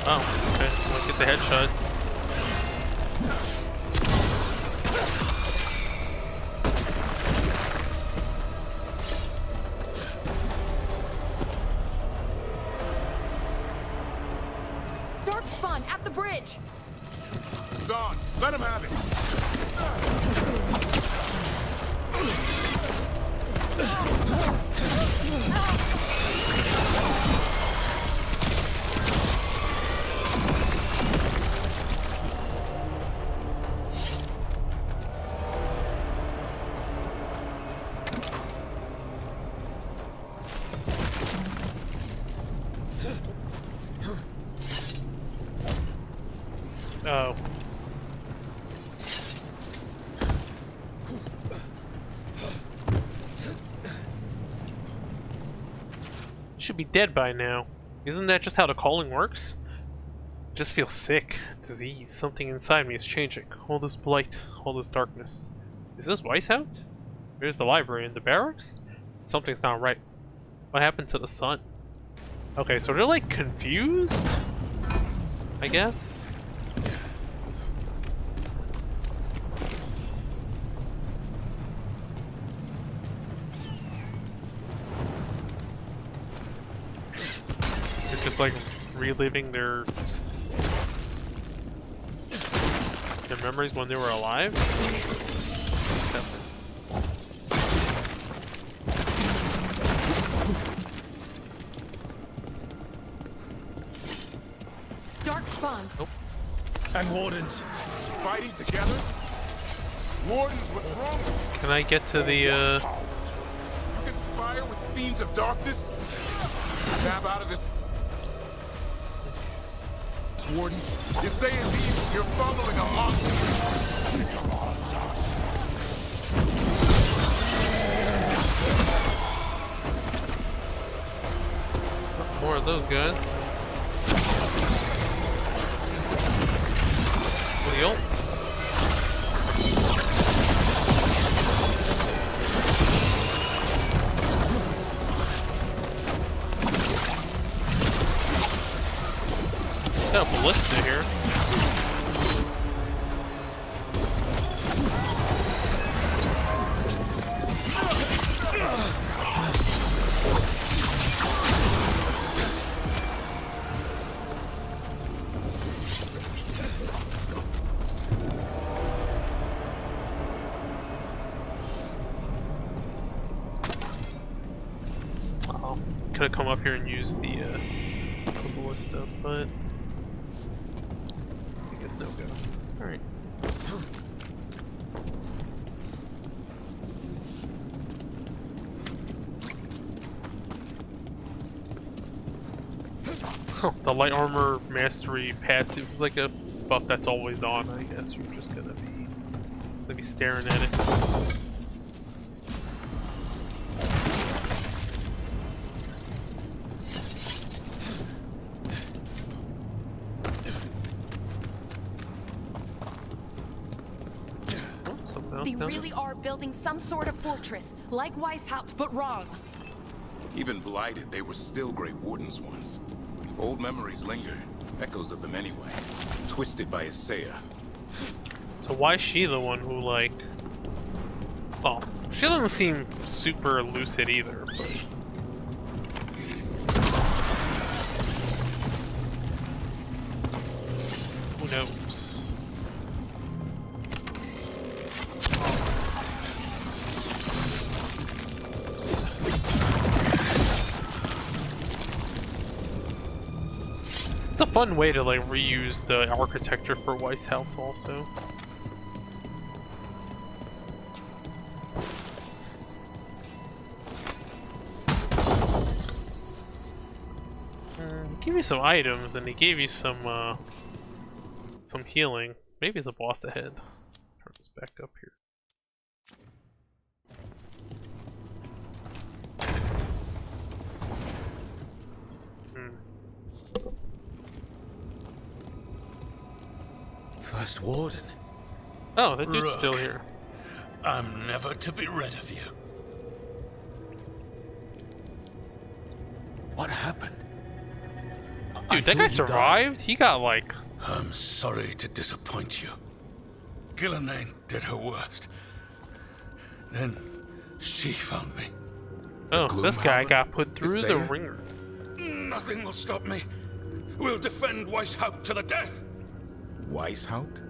Oh, okay. Well, get the headshot. Dark spawn at the bridge. Zahn, let him have it. Oh. Should be dead by now. Isn't that just how the calling works? Just feel sick. Disease. Something inside me is changing. All this blight. All this darkness. Is this Weishaupt? There's the library and the barracks? Something's not right. What happened to the sun? Okay, so they're like confused? I guess? They're just like reliving their memories when they were alive? Dark spawn. Nope. And wardens. Fighting together? Wardens, what's wrong? Can I get to the You conspire with fiends of darkness? Snap out of this. Wardens, you say it's easy. You're fumbling a monster. more of those guys? Deal. Got a ballista here. Could have come up here and used the ballista, but I guess no go. Alright. The light armor mastery passive is like a buff that's always on, I guess. You're just gonna be staring at it. They really are building some sort of fortress, like Weishaupt, but wrong. Even blighted, they were still Grey Wardens once. Old memories linger, echoes of them anyway. Twisted by Isaiah. So why is she the one who, like... Well, she doesn't seem super lucid either, but... Who knows? It's a fun way to like reuse the architecture for Weishaupt also. Give me some items, and he gave you some healing. Maybe it's a boss ahead. Turn this back up here. First Warden. Oh, that dude's Rook, still here. I'm never to be rid of you. What happened? Dude, that guy survived? He got like... I'm sorry to disappoint you. Gillenane did her worst. Then she found me. Oh, this guy got put through the ringer. Nothing will stop me. We'll defend Weishaupt to the death. Weishaupt?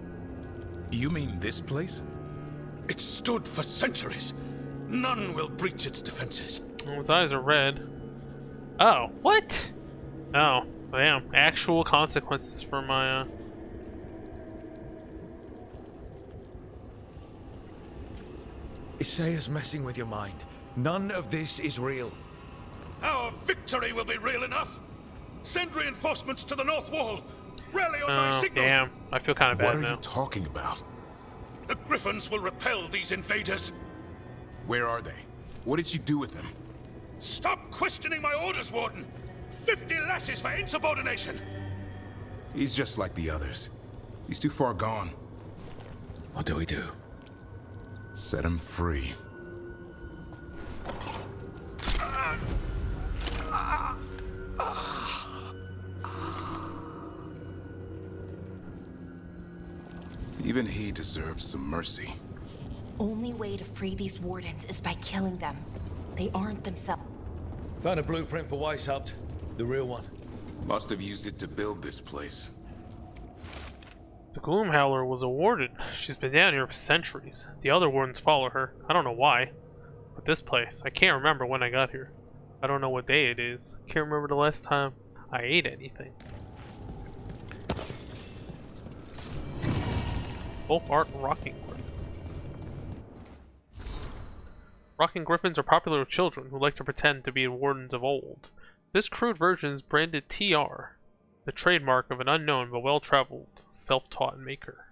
You mean this place? It stood for centuries. None will breach its defenses. Oh, his eyes are red. Oh, what? Oh, damn. Actual consequences for my, Isaiah's messing with your mind. None of this is real. Our victory will be real enough. Send reinforcements to the north wall. Rally on my signal. Damn. I feel kind of bad now. What are you talking about? The Griffins will repel these invaders. Where are they? What did you do with them? Stop questioning my orders, Warden. 50 lashes for insubordination. He's just like the others. He's too far gone. What do we do? Set him free. Even he deserves some mercy. Only way to free these wardens is by killing them. They aren't themselves. Found a blueprint for Weishaupt. The real one. Must have used it to build this place. The Gloomhowler was a warden. She's been down here for centuries. The other wardens follow her. I don't know why. But this place, I can't remember when I got here. I don't know what day it is. Can't remember the last time I ate anything. Both aren't rocking griffins. Rocking griffins are popular with children who like to pretend to be wardens of old. This crude version is branded TR, the trademark of an unknown but well-traveled, self-taught maker.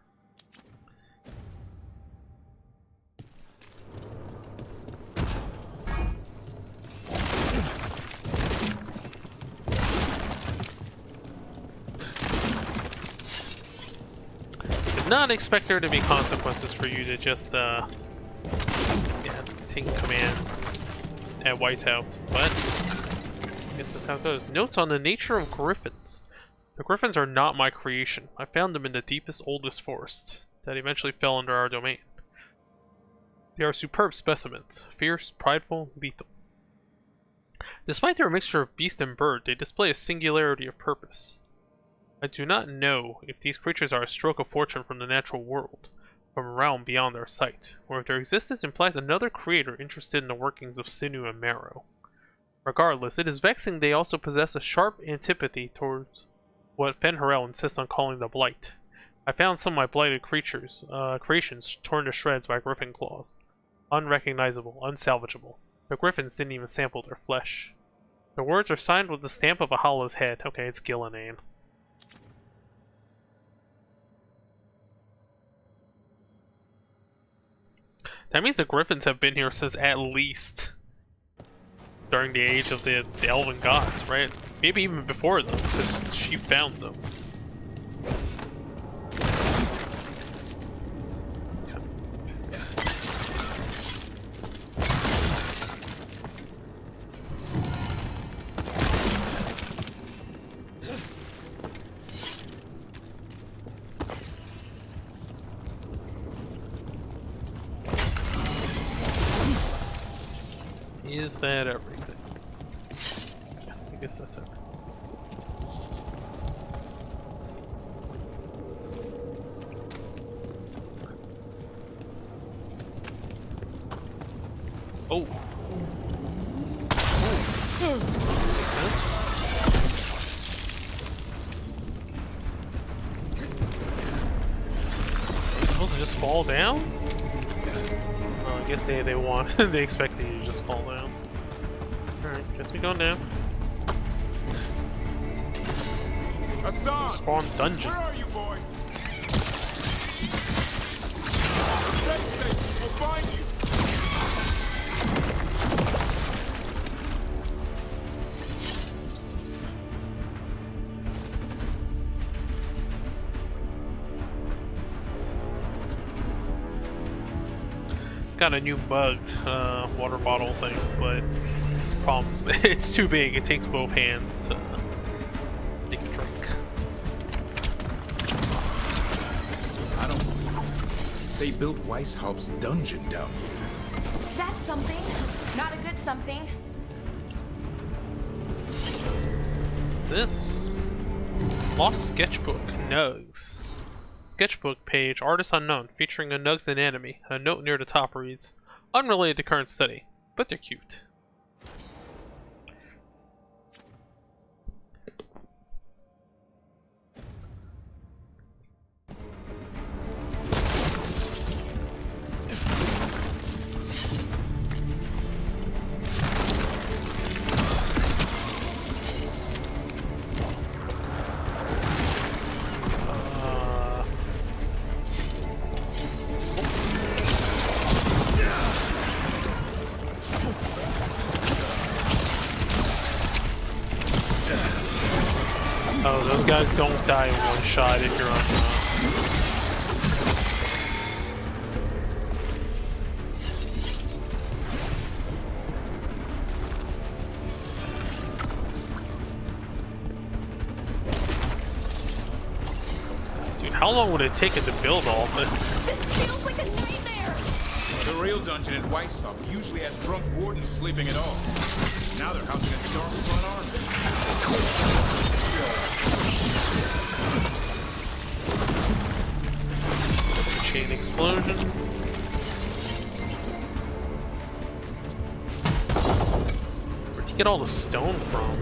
Did not expect there to be consequences for you to just, take command at Weishaupt, but I guess that's how it goes. Notes on the nature of griffins. The griffins are not my creation. I found them in the deepest, oldest forest that eventually fell under our domain. They are superb specimens, fierce, prideful, lethal. Despite their mixture of beast and bird, they display a singularity of purpose. I do not know if these creatures are a stroke of fortune from the natural world, from a realm beyond our sight, or if their existence implies another creator interested in the workings of sinew and marrow. Regardless, it is vexing they also possess a sharp antipathy towards what Fen'Harel insists on calling the Blight. I found some of my blighted creations torn to shreds by griffin claws. Unrecognizable, unsalvageable. The griffins didn't even sample their flesh. The words are signed with the stamp of a hollow's head. Okay, it's Gillenane. That means the griffins have been here since at least during the age of the elven gods, right? Maybe even before them, because she found them. Is that everything? I guess that's everything. Oh. Are we supposed to just fall down? Oh, I guess they want they expect you to just fall down. Alright, guess we go now. Hassan! Spawn dungeon. Where are you, boy? Stay safe. We'll find you. Got a new bugged water bottle thing, but problem it's too big. It takes both hands to take a drink. I don't believe it. They built Weishaupt's dungeon down here. That's something. Not a good something. What's this? Lost sketchbook, Nugs. Sketchbook page, artist unknown, featuring a Nugs anatomy. A note near the top reads, unrelated to current study, but they're cute. Oh, those guys don't die in one shot if you're on Dude, how long would it take it to build all this? This feels like a nightmare! The real dungeon at Weishaupt usually had drunk wardens sleeping at all. Now they're housing a Darkspawn army. Chain explosion. Where'd you get all the stone from?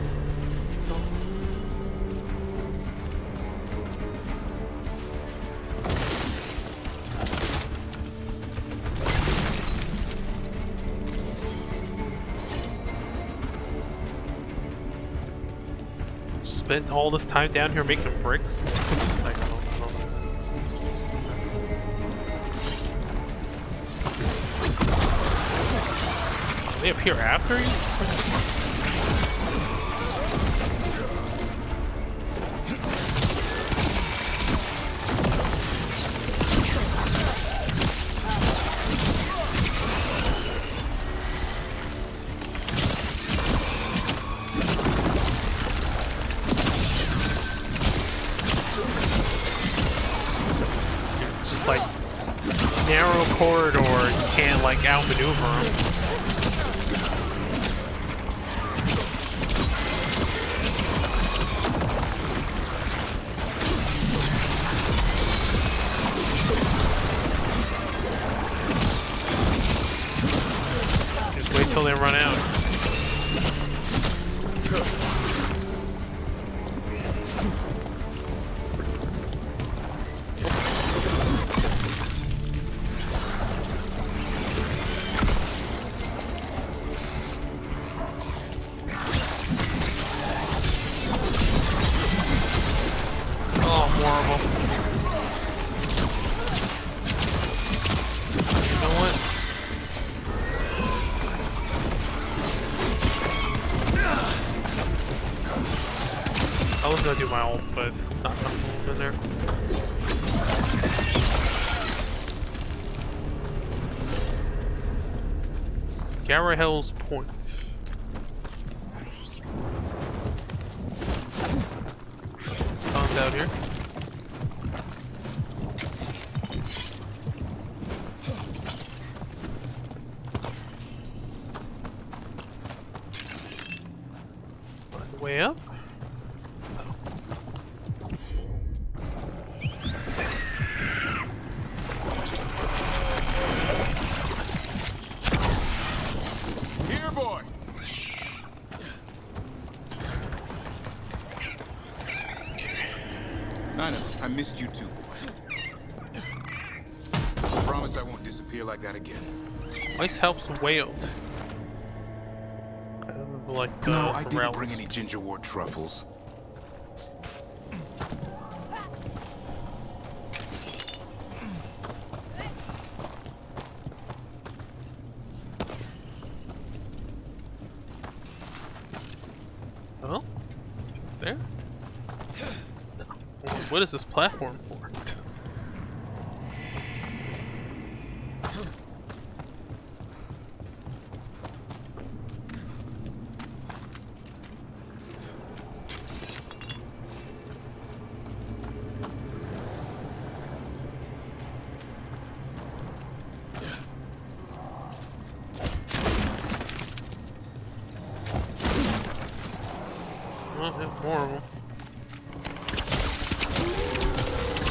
Spent all this time down here making bricks? Like, I don't know. Are they appear after you? Just like narrow corridor, you can't like outmaneuver them. Until they run out. Oh, more of them. You know what? I was gonna do my ult, but not enough in there. Garahell's Point. Sun's out here. way up? Here, boy. I know. I missed you too, boy. I promise I won't disappear like that again. Ice helps whale. This is like No, I for didn't relics. bring any gingerwort truffles. Oh? There? No. What is this platform for? Oh, there's more of them.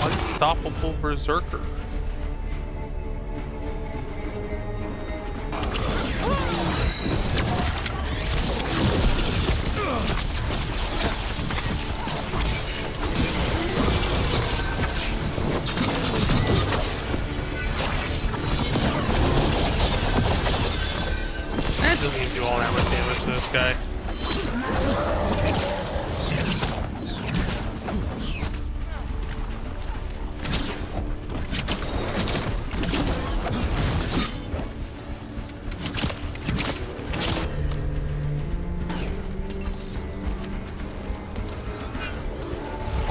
Unstoppable berserker. That doesn't even do all that much damage to this guy.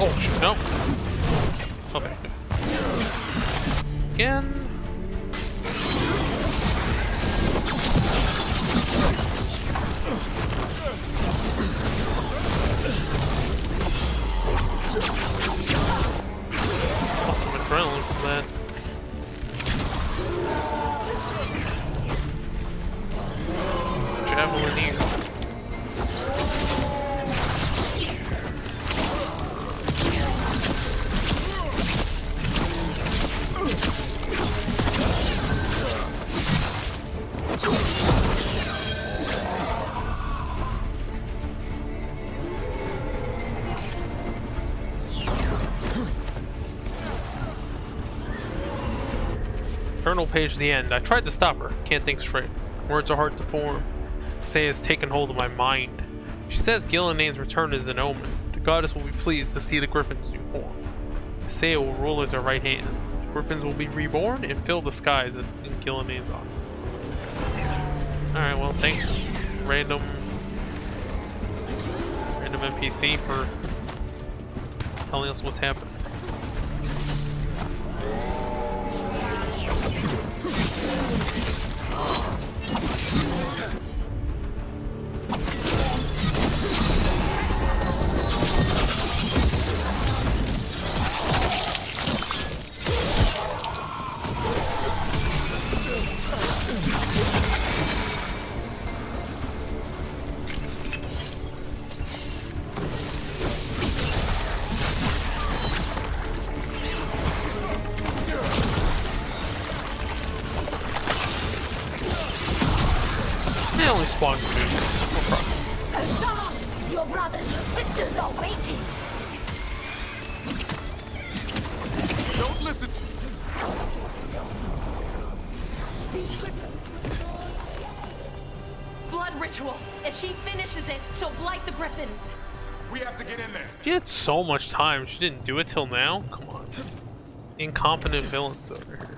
Oh shit, no. Okay. Again. Lost some adrenaline from that. Javelin here. Journal page to the end. I tried to stop her. Can't think straight. Words are hard to form. Say has taken hold of my mind. She says Gillian's return is an omen. The goddess will be pleased to see the Griffin's new form. Say will rule as her right hand. The Griffins will be reborn and fill the skies as in Gillian's honor. Alright, well thanks random NPC for telling us what's happening. They only spawn nukes. No problem. Your brothers and sisters are waiting. Don't listen. Blood ritual. If she finishes it, she'll blight the Griffins. We have to get in there. She had so much time. She didn't do it till now? Come on. Incompetent villains over here.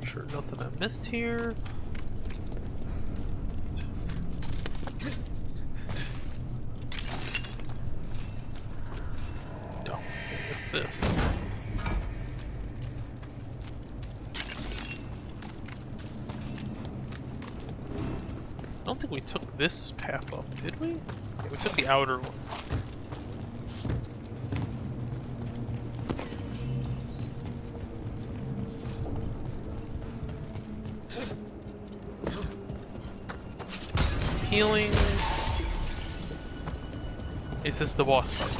Sure, nothing I missed here. No, I missed this. I don't think we took this path up, did we? Yeah, we took the outer one. healing? Is this the boss fight?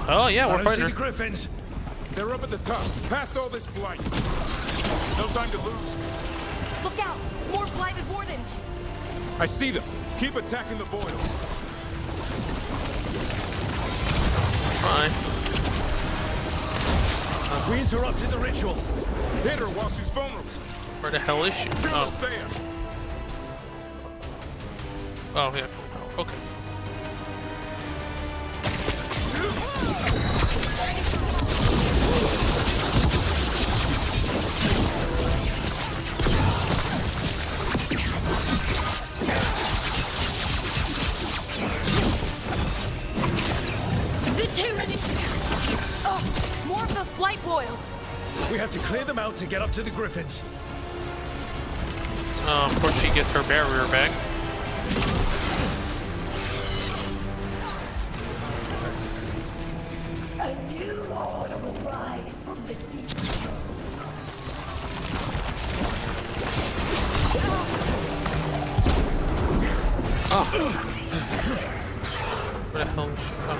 Oh yeah, we're fighting. See the griffins. They're up at the top, past all this blight. No time to lose. Look out! More blighted wardens! I see them. Keep attacking the boils. Fine. We interrupted the ritual. Hit her while she's vulnerable. Where the hell is she? Oh. Oh yeah. Okay. The tyranny! Oh, more of those blight boils! We have to clear them out to get up to the griffins. Of course she gets her barrier back. A new order will rise from the deep. Oh. Where the hell is she? Oh.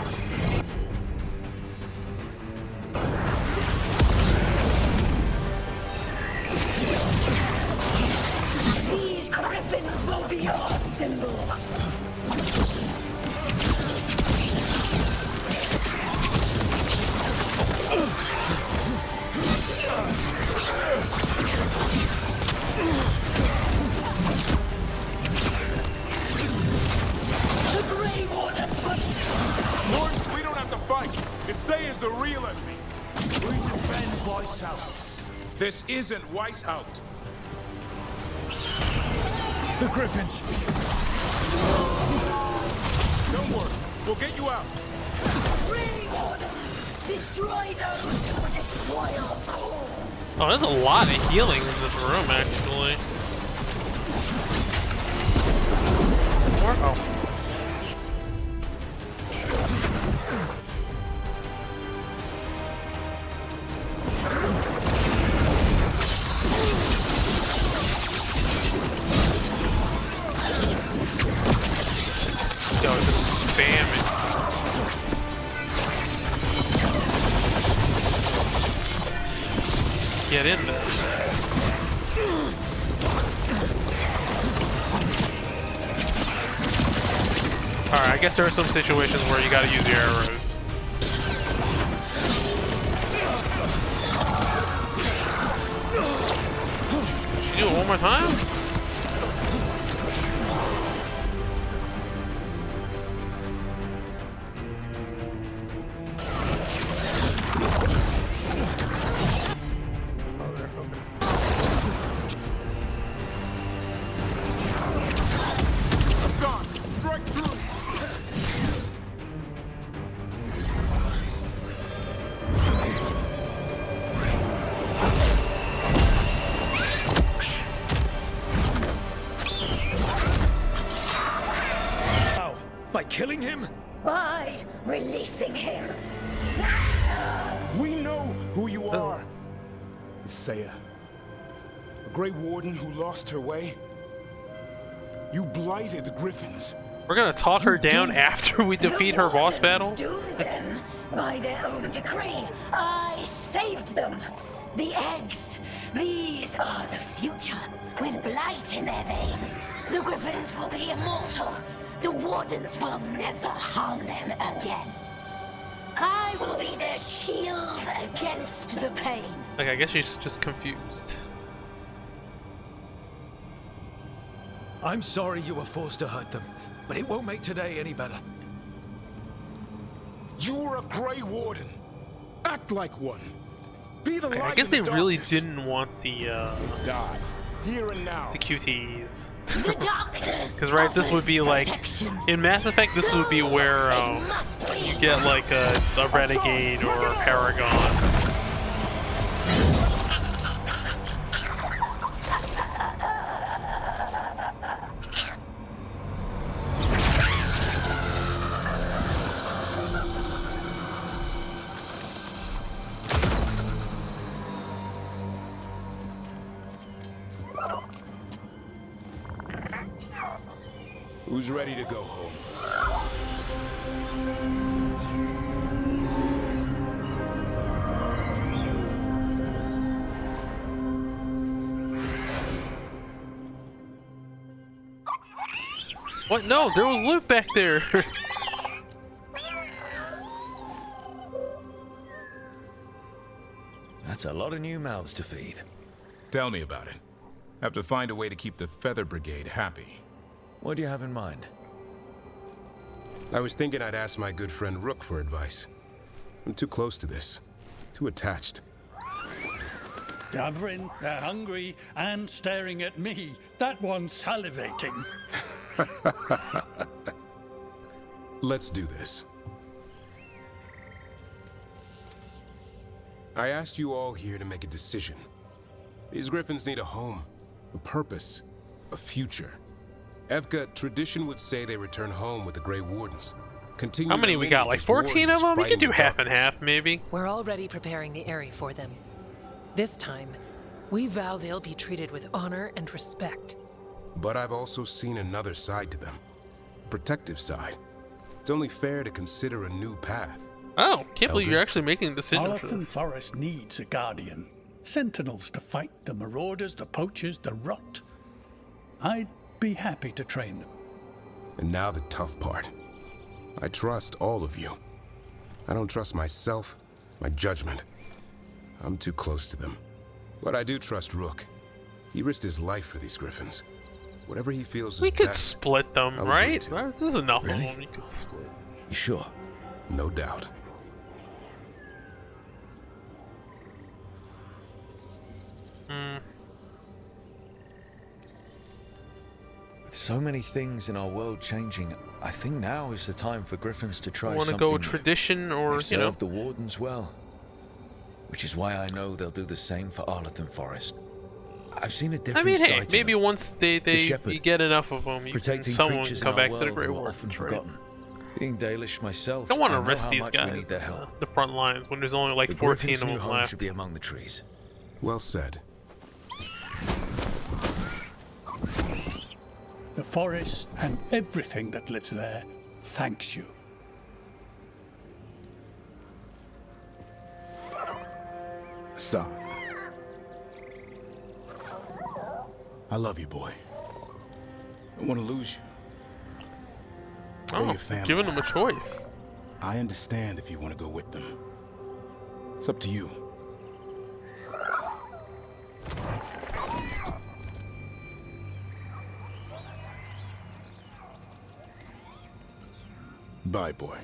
These griffins will be your symbol. The Grey Wardens will... Lords, we don't have to fight. Isaiah's the real enemy. We defend Weishaupt. This isn't Weishaupt. The griffins. Don't worry. We'll get you out. Grey Wardens! Destroy those who will destroy our cause! Oh, there's a lot of healing in this room, actually. More? Oh. Yo, just spam it. Get in there. Alright, I guess there are some situations where you gotta use your arrows. Should you do it one more time? By killing him? By releasing him. We know who you are. Isaiah. A Grey Warden who lost her way. You blighted the Griffins. We're gonna talk her down after we defeat her boss battle? Doomed them by their own decree. I saved them. The eggs. These are the future. With blight in their veins, the Griffins will be immortal. The Wardens will never harm them again. I will be their shield against the pain. Like, I guess she's just confused. I'm sorry you were forced to hurt them, but it won't make today any better. You're a Grey Warden. Act like one. Be the light I guess in they the really darkness. didn't want the Die. Here and now. the QTs. The darkness. Because right, this would be like in Mass Effect. This would be where you get like a renegade or a paragon. Who's ready to go home? What? No, there was loot back there. That's a lot of new mouths to feed. Tell me about it. Have to find a way to keep the Feather Brigade happy. What do you have in mind? I was thinking I'd ask my good friend Rook for advice. I'm too close to this. Too attached. Davrin, they're hungry and staring at me. That one's salivating. Let's do this. I asked you all here to make a decision. These griffins need a home, a purpose, a future. Evka, tradition would say they return home with the Grey Wardens. Continue How many we got? Like 14 of them? We could do half and half, maybe. We're already preparing the area for them. This time, we vow they'll be treated with honor and respect. But I've also seen another side to them. A protective side. It's only fair to consider a new path. Oh, can't believe you're actually making decisions. Arlington Forest needs a guardian. Sentinels to fight the marauders, the poachers, the rot. I'd be happy to train them. And now the tough part. I trust all of you. I don't trust myself, my judgment. I'm too close to them. But I do trust Rook. He risked his life for these griffins. Whatever he feels We is could best, split them, I'll right? agree to. There's enough Really? of them you could split. You sure? No doubt. With so many things in our world changing, I think now is the time for griffins to try Want to something go new. tradition or, They've you know? served the wardens well. Which is why I know they'll do the same for Arlington Forest. I've seen a I different mean, side hey, to maybe them. once you get enough of them, Protecting someone can creatures come in back our to the world Grey who are Wardens, often right? forgotten. Being Dalish myself, Don't want I to know risk how these much we guys need their in help. the front lines when there's only like The 14 griffins' of new them home left. should be among the trees. Well said. The forest and everything that lives there thanks you. Son. I love you, boy. I don't want to lose you. Or Oh, your family. giving them a choice. I understand if you want to go with them. It's up to you. Bye, boy.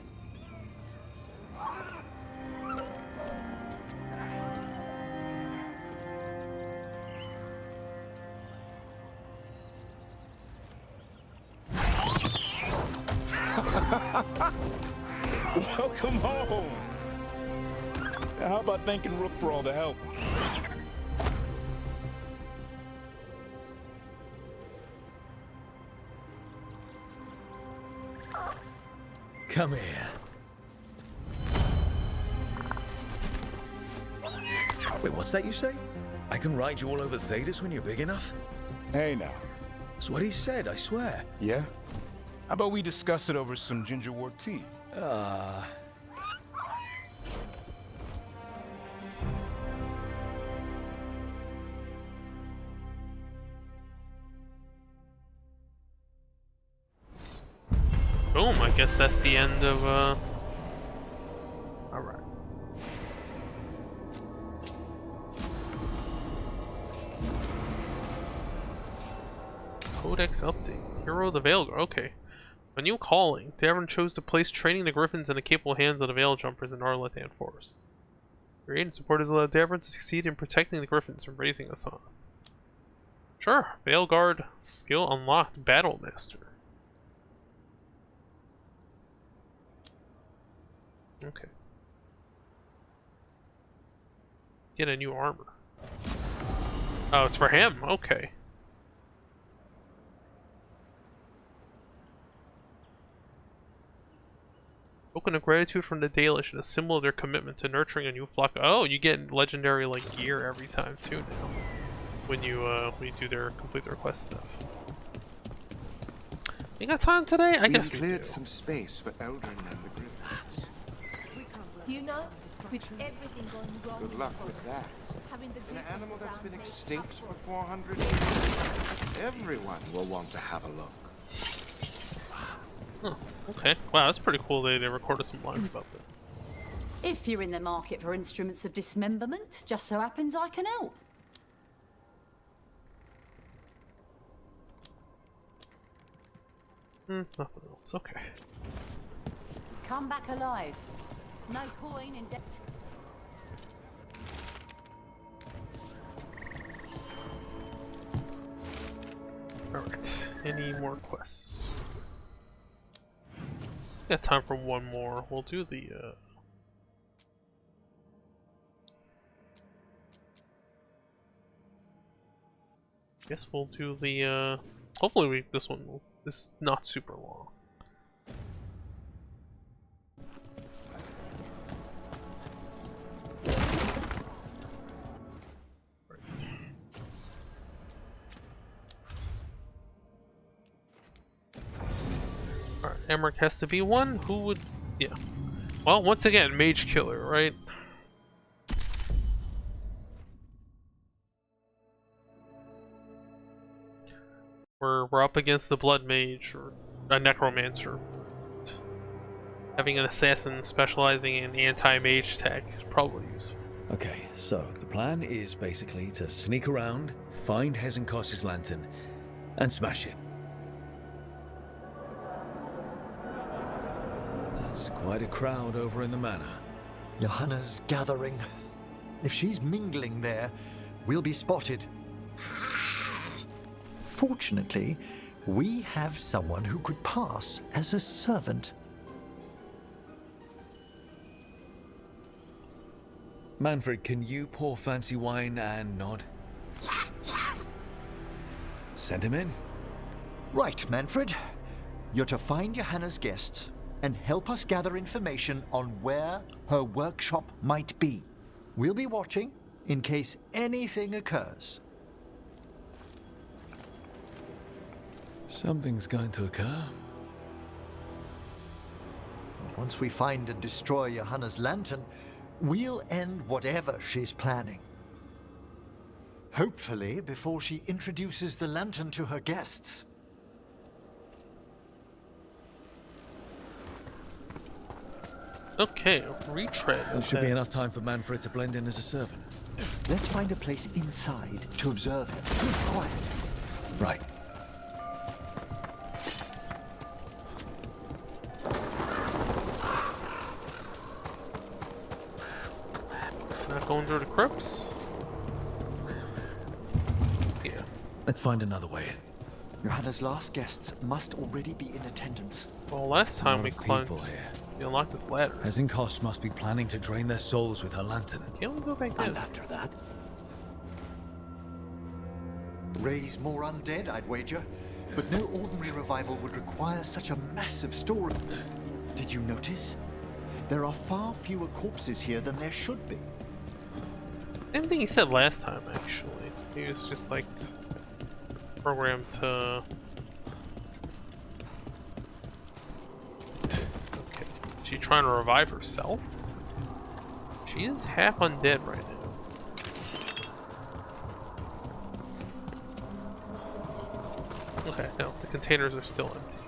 Welcome home. How about thanking Rook for all the help? Come here. Wait, what's that you say? I can ride you all over Thedas when you're big enough? Hey now. That's what he said, I swear. Yeah? How about we discuss it over some gingerwort tea? Boom, I guess that's the end of, Alright. Codex update. Hero of the Veilguard. Okay. A new calling. Davin chose to place training the Griffins in the capable hands of the Veil Jumpers in Arlatan Forest. Your aid and support has allowed Davin to succeed in protecting the Griffins from raising us on. Sure. Veilguard. Skill unlocked. Battle Master. Okay. Get a new armor. Oh, it's for him. Okay. Token of gratitude from the Dalish and a symbol of their commitment to nurturing a new flock. Oh, you get legendary like gear every time too now. When you do complete their quest stuff. You got time today? I guess we cleared do. some space for Eldrin and the Griffins. You know, with everything going wrong. Good luck with that. Having the An Griffins animal that's around been makes extinct up for 400 years. Everyone will want to have a look. Oh, okay. Wow, that's pretty cool they recorded some lines about that. If you're in the market for instruments of dismemberment, just so happens I can help. Nothing else. Okay. Come back alive. No coin in debt. Alright. Any more quests? Got time for one more. We'll do the guess we'll do the hopefully this is not super long. Alright, Emmerich has to be one. Who would yeah. Well, once again, Mage Killer, right? We're up against the Blood Mage or a Necromancer. Having an assassin specializing in anti-mage tech is probably useful. Okay, so the plan is basically to sneak around, find Hezenkos's lantern, and smash it. That's quite a crowd over in the manor. Johanna's gathering. If she's mingling there, we'll be spotted. Fortunately, we have someone who could pass as a servant. Manfred, can you pour fancy wine and nod? Send him in. Right, Manfred. You're to find Johanna's guests and help us gather information on where her workshop might be. We'll be watching in case anything occurs. Something's going to occur. Once we find and destroy Johanna's lantern, we'll end whatever she's planning. Hopefully before she introduces the lantern to her guests. Okay, retread. There should be enough time for Manfred to blend in as a servant. Let's find a place inside to observe him. Quiet. Right. Not going through the crypts? Yeah. Let's find another way in. Johanna's last guests must already be in attendance. Well, last time we climbed, people here. we unlocked this ladder. Hezenkos must be planning to drain their souls with her lantern. Can't we go back And in? after that, raise more undead, I'd wager. But no ordinary revival would require such a massive story. Did you notice? There are far fewer corpses here than there should be. Same thing he said last time, actually. He was just like programmed to. Okay, she trying to revive herself? She is half undead right now. Okay, no, the containers are still empty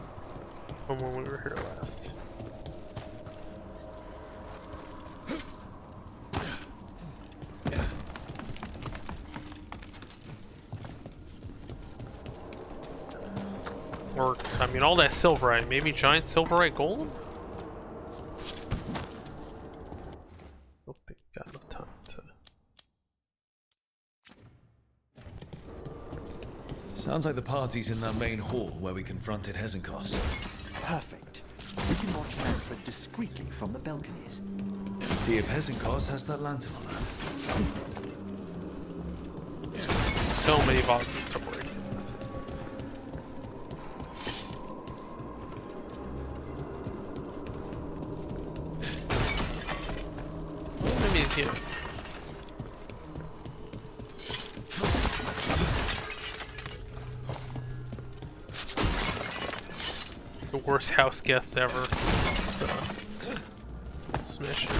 from when we were here last. Or, I mean, all that silverite. Maybe giant silverite golem? Don't think we've got enough time to. Sounds like the party's in that main hall where we confronted Hezenkos. Perfect. We can watch Manfred discreetly from the balconies. See if Hezenkos has that lantern on her. So many boxes to break. Enemies here. worst house guests ever. Smash it.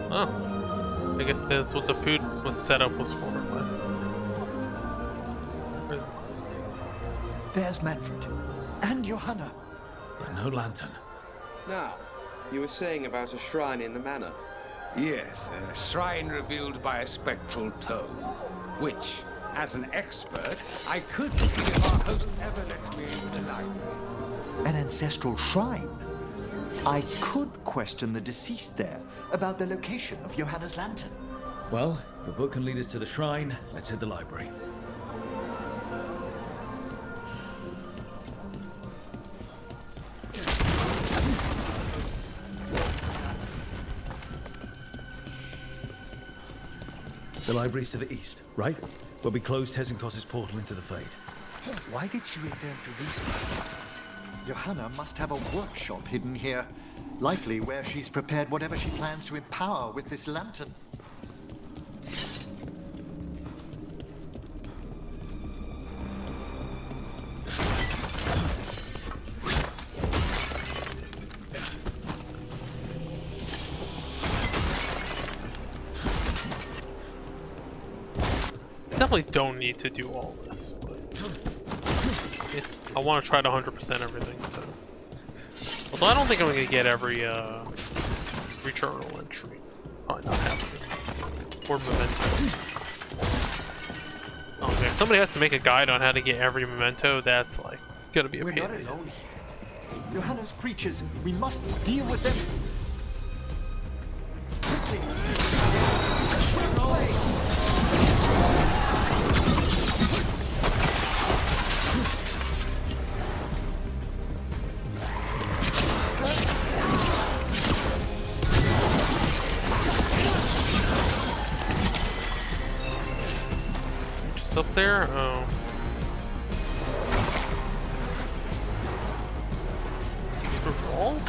Oh, I guess that's what the food was set up was for. There's Manfred. And Johanna. But no lantern. Now, you were saying about a shrine in the manor. Yes, a shrine revealed by a spectral tome, which, as an expert, I could if our host ever lets me into the library. An ancestral shrine? I could question the deceased there about the location of Johanna's lantern. Well, if the book can lead us to the shrine, let's hit the library. The library's to the east, right? Where we closed Hezenkos's portal into the Fade. Why did she return to this one? Johanna must have a workshop hidden here. Likely where she's prepared whatever she plans to empower with this lantern. Definitely don't need to do all this, but I want to try to 100% everything, so. Although I don't think I'm going to get every journal entry. Probably not happening. Or memento. Oh man, if somebody has to make a guide on how to get every memento, that's like gonna be a pain. We're not alone here. Johanna's creatures, we must deal with them. Quickly. Swim away. Up there? Oh. Secret walls?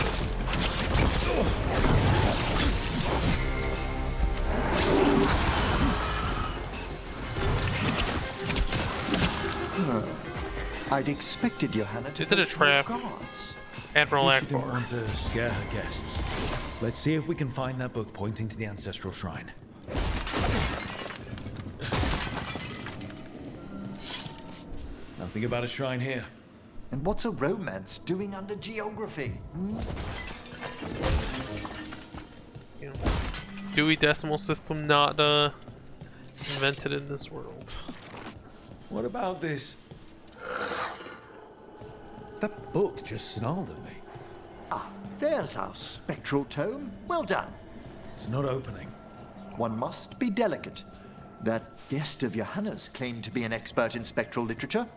I'd expected Johanna to. Is it a trap? Admiral She didn't Akbar. want to scare her guests. Let's see if we can find that book pointing to the ancestral shrine. Nothing about a shrine here. And what's a romance doing under geography? You know, Dewey Decimal System not invented in this world. What about this? That book just snarled at me. Ah, there's our spectral tome. Well done. It's not opening. One must be delicate. That guest of Johanna's claimed to be an expert in spectral literature.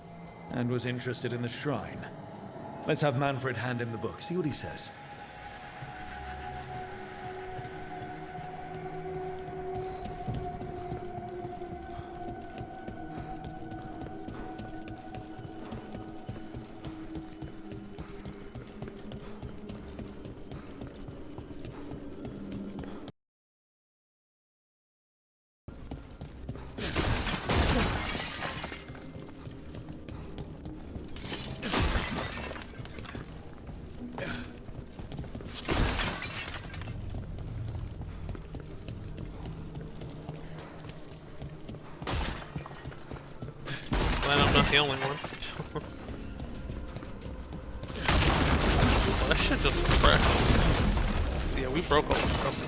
And was interested in the shrine. Let's have Manfred hand him the book, see what he says. Glad I'm not the only one. That shit just crashed. Yeah, we broke all this stuff.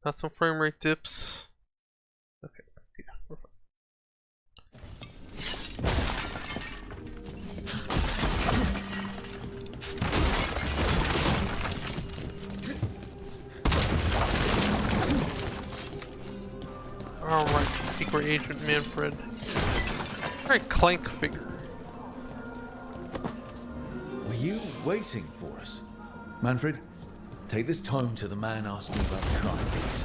Got some frame rate dips. Okay, yeah, we're fine. for Agent Manfred. Very clank figure. Were you waiting for us? Manfred, take this tome to the man asking about the shrine, please.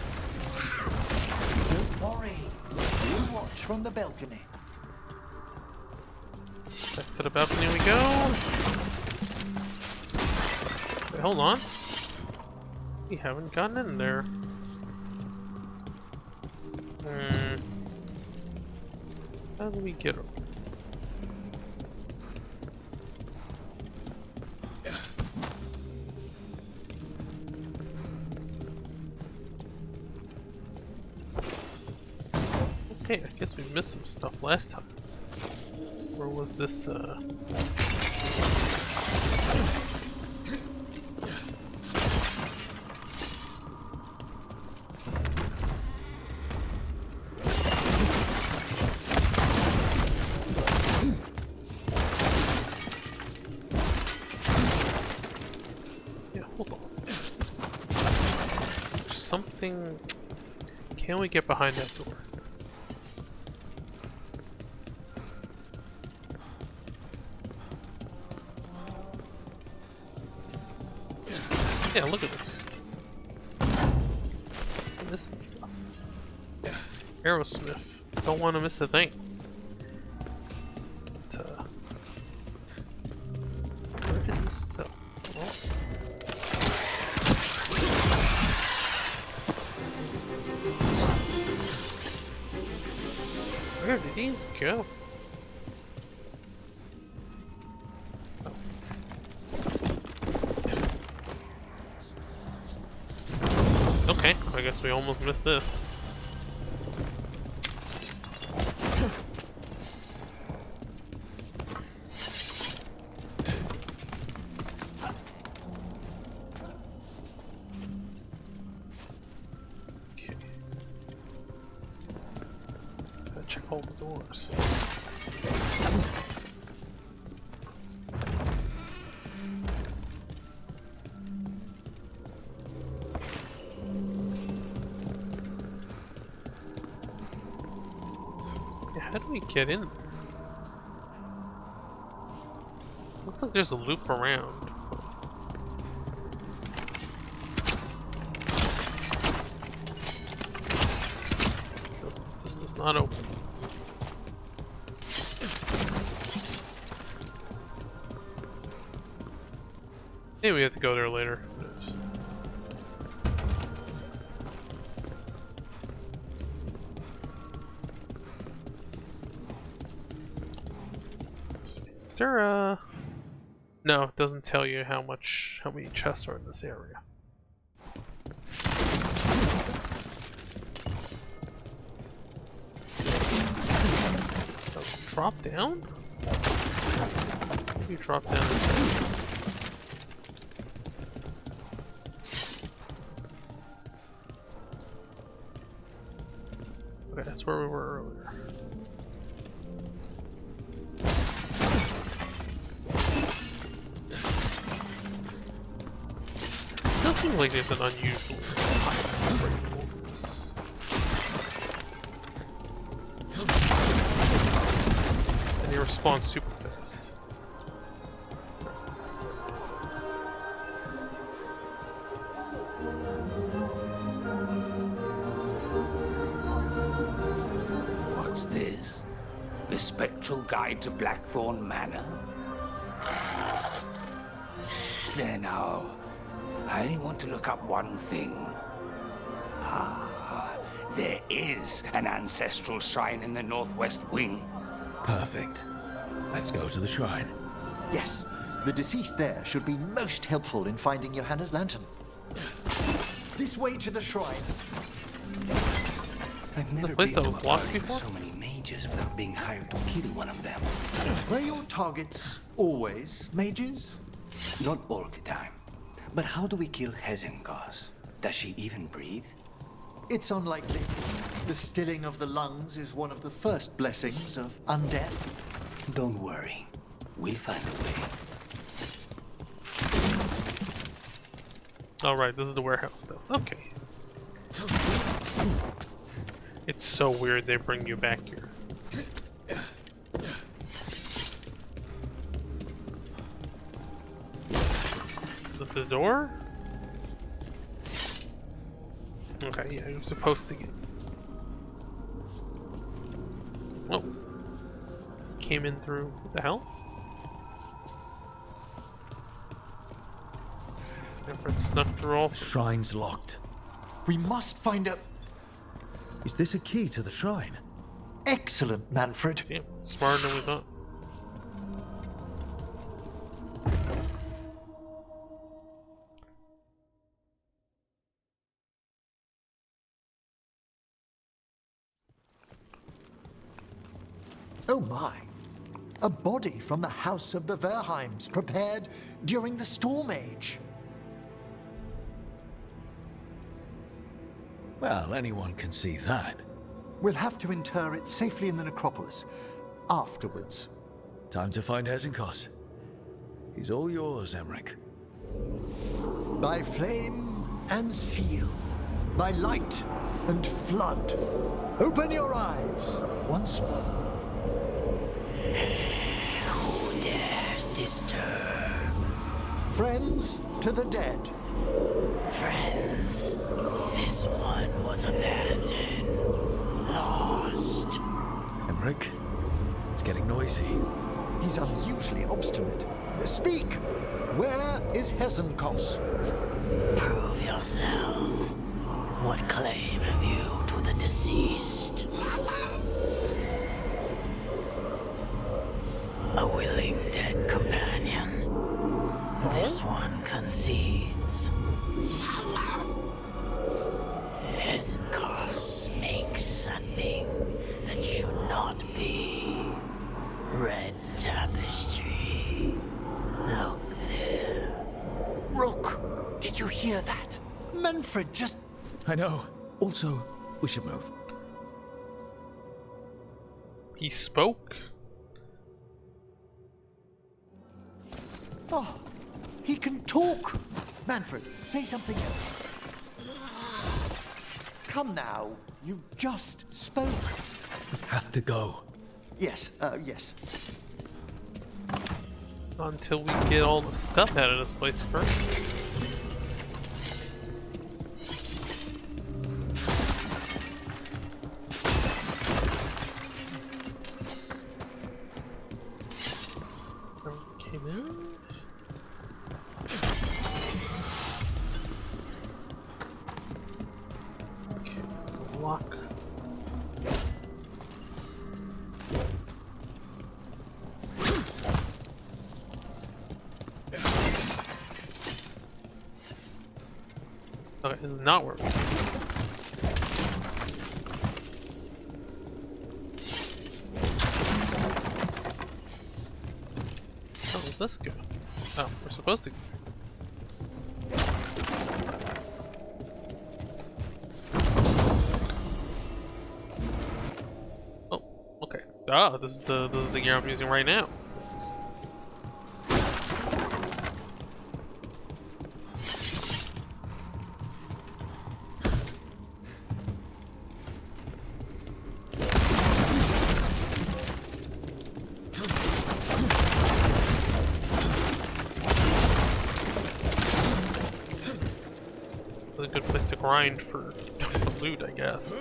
Don't worry. We'll watch from the balcony. Back to the balcony we go. Wait, hold on. We haven't gotten in there. How do we get over? Okay, I guess we missed some stuff last time. Where was this, Yeah, hold on. Something... Can we get behind that door? Yeah, look at this. This and stuff. Aerosmith. Don't want to miss a thing. But, where did this go? Well. Where did these go? Okay, I guess we almost missed this. Okay. Gotta check all the doors. How do we get in there? Looks like there's a loop around. This does not open. Maybe we have to go there later. Is there a... No, it doesn't tell you how many chests are in this area. So, drop down? You drop down. Okay, that's where we were earlier. It does seem like there's an unusual high variables in this. And they respond super fast. What's this? The Spectral Guide to Blackthorn Manor? There now. I only want to look up one thing. There is an ancestral shrine in the northwest wing. Perfect. Let's go to the shrine. Yes, the deceased there should be most helpful in finding Johanna's lantern. This way to the shrine. I've never been to a party with so many mages without being hired to kill one of them. Were your targets always mages? Not all the time. But how do we kill Hezengas? Does she even breathe? It's unlikely. The stilling of the lungs is one of the first blessings of undeath. Don't worry. We'll find a way. Alright, this is the warehouse stuff. Okay. It's so weird they bring you back here. Is this the door? Okay, yeah, you're supposed to get... Oh. Came in through... What the hell? Manfred snuck through all... The shrine's locked. We must find a... Is this a key to the shrine? Excellent, Manfred. Damn, smarter than we thought. Oh my. A body from the house of the Verheims, prepared during the Storm Age. Well, anyone can see that. We'll have to inter it safely in the necropolis. Afterwards. Time to find Hezenkos. He's all yours, Emmerich. By flame and seal. By light and flood. Open your eyes once more. Who dares disturb? Friends to the dead. Friends, this one was abandoned, lost. Emmerich, it's getting noisy. He's unusually obstinate. Speak! Where is Hezenkos? Prove yourselves. What claim have you to the deceased? A willing dead companion. This one concedes. Hezenkos makes a thing that should not be. Red tapestry. Look there. Rook, did you hear that? Manfred just... I know. Also, we should move. He spoke? Oh, he can talk. Manfred, say something else. Come now, you just spoke. We have to go. Yes, yes. Until we get all the stuff out of this place first. Came in. Okay, lock. Okay, this is not working. How does this go? Oh, we're supposed to. Oh, okay. Ah, this is the gear I'm using right now. A good place to grind for loot, I guess.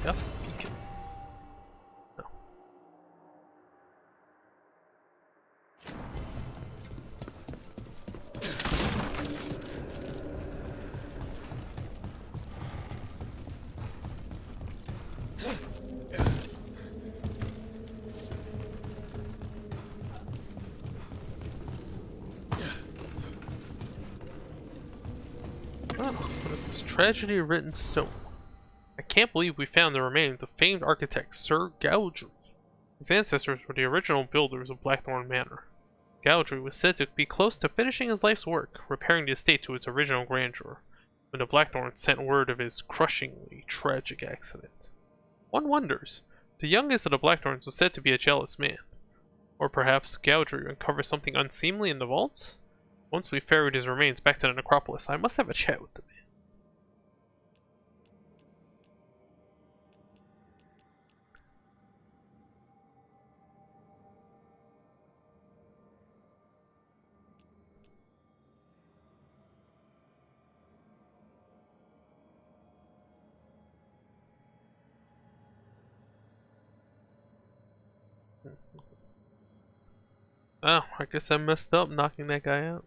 Yep, beacon. No. Oh, what is this? Tragedy written stone. I can't believe we found the remains of famed architect Sir Gaudry. His ancestors were the original builders of Blackthorn Manor. Gaudry was said to be close to finishing his life's work, repairing the estate to its original grandeur, when the Blackthorns sent word of his crushingly tragic accident. One wonders, the youngest of the Blackthorns was said to be a jealous man. Or perhaps Gaudry uncovered something unseemly in the vaults? Once we ferried his remains back to the necropolis, I must have a chat with the man. Oh, I guess I messed up knocking that guy out.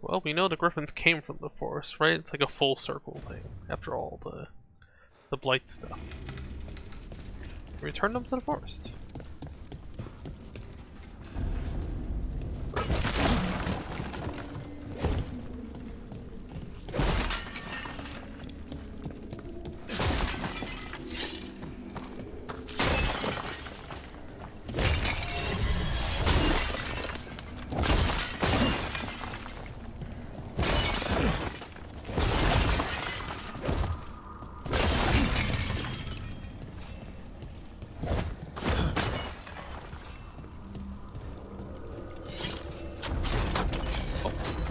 Well, we know the griffins came from the forest, right? It's like a full circle thing, after all the blight stuff. Return them to the forest.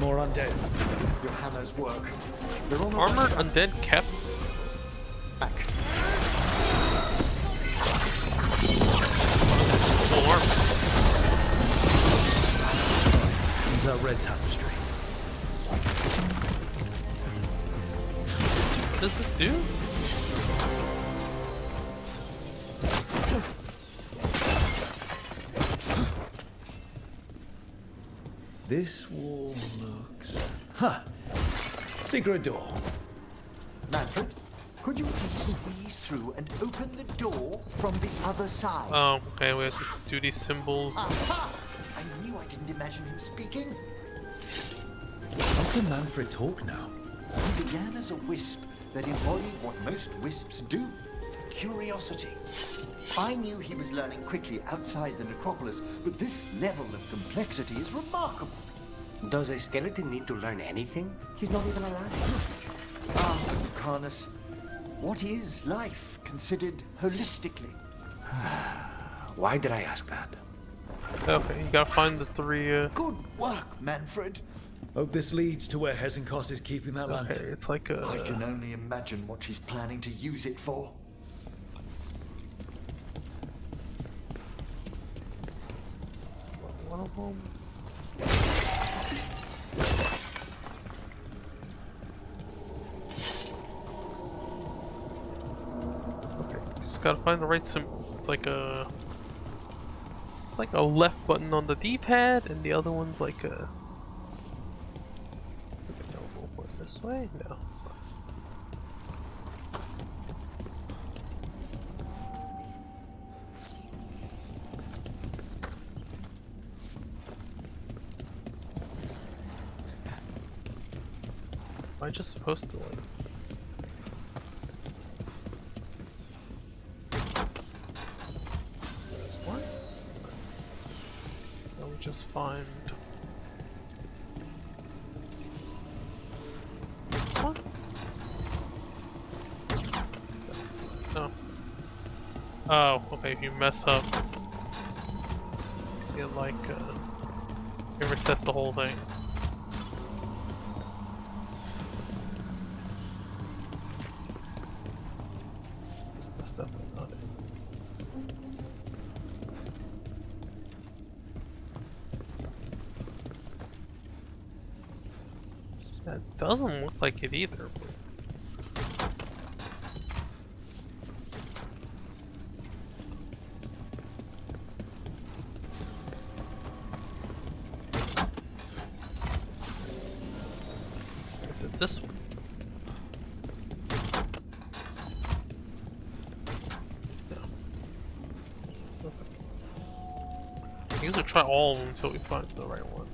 More undead. Johanna's work. They're on the Armored undead kept. back. Full armor. Use our red tapestry. What does this do? This wall looks... Huh! Secret door. Manfred, could you please squeeze through and open the door from the other side? Oh, okay, we have to do these symbols. Aha! I knew I didn't imagine him speaking. How can Manfred talk now? He began as a wisp that embodied what most wisps do. Curiosity. I knew he was learning quickly outside the necropolis, but this level of complexity is remarkable. Does a skeleton need to learn anything? He's not even alive. Ah, Carnus, what is life considered holistically? Why did I ask that? Okay, you gotta find the three. Good work, Manfred. Hope this leads to where Hesenkos is keeping that lantern. Okay, it's like a. I can only imagine what she's planning to use it for. One of them. Okay, just gotta find the right symbols. It's like a left button on the D-pad, and the other one's like a. No, we'll put it this way. No, it's not. Am I just supposed to like? What? Let me just find this one. No. Oh, okay. If you mess up, you like it resets the whole thing. That doesn't look like it either. Is it this one? I guess we'll try all of them until we find the right one.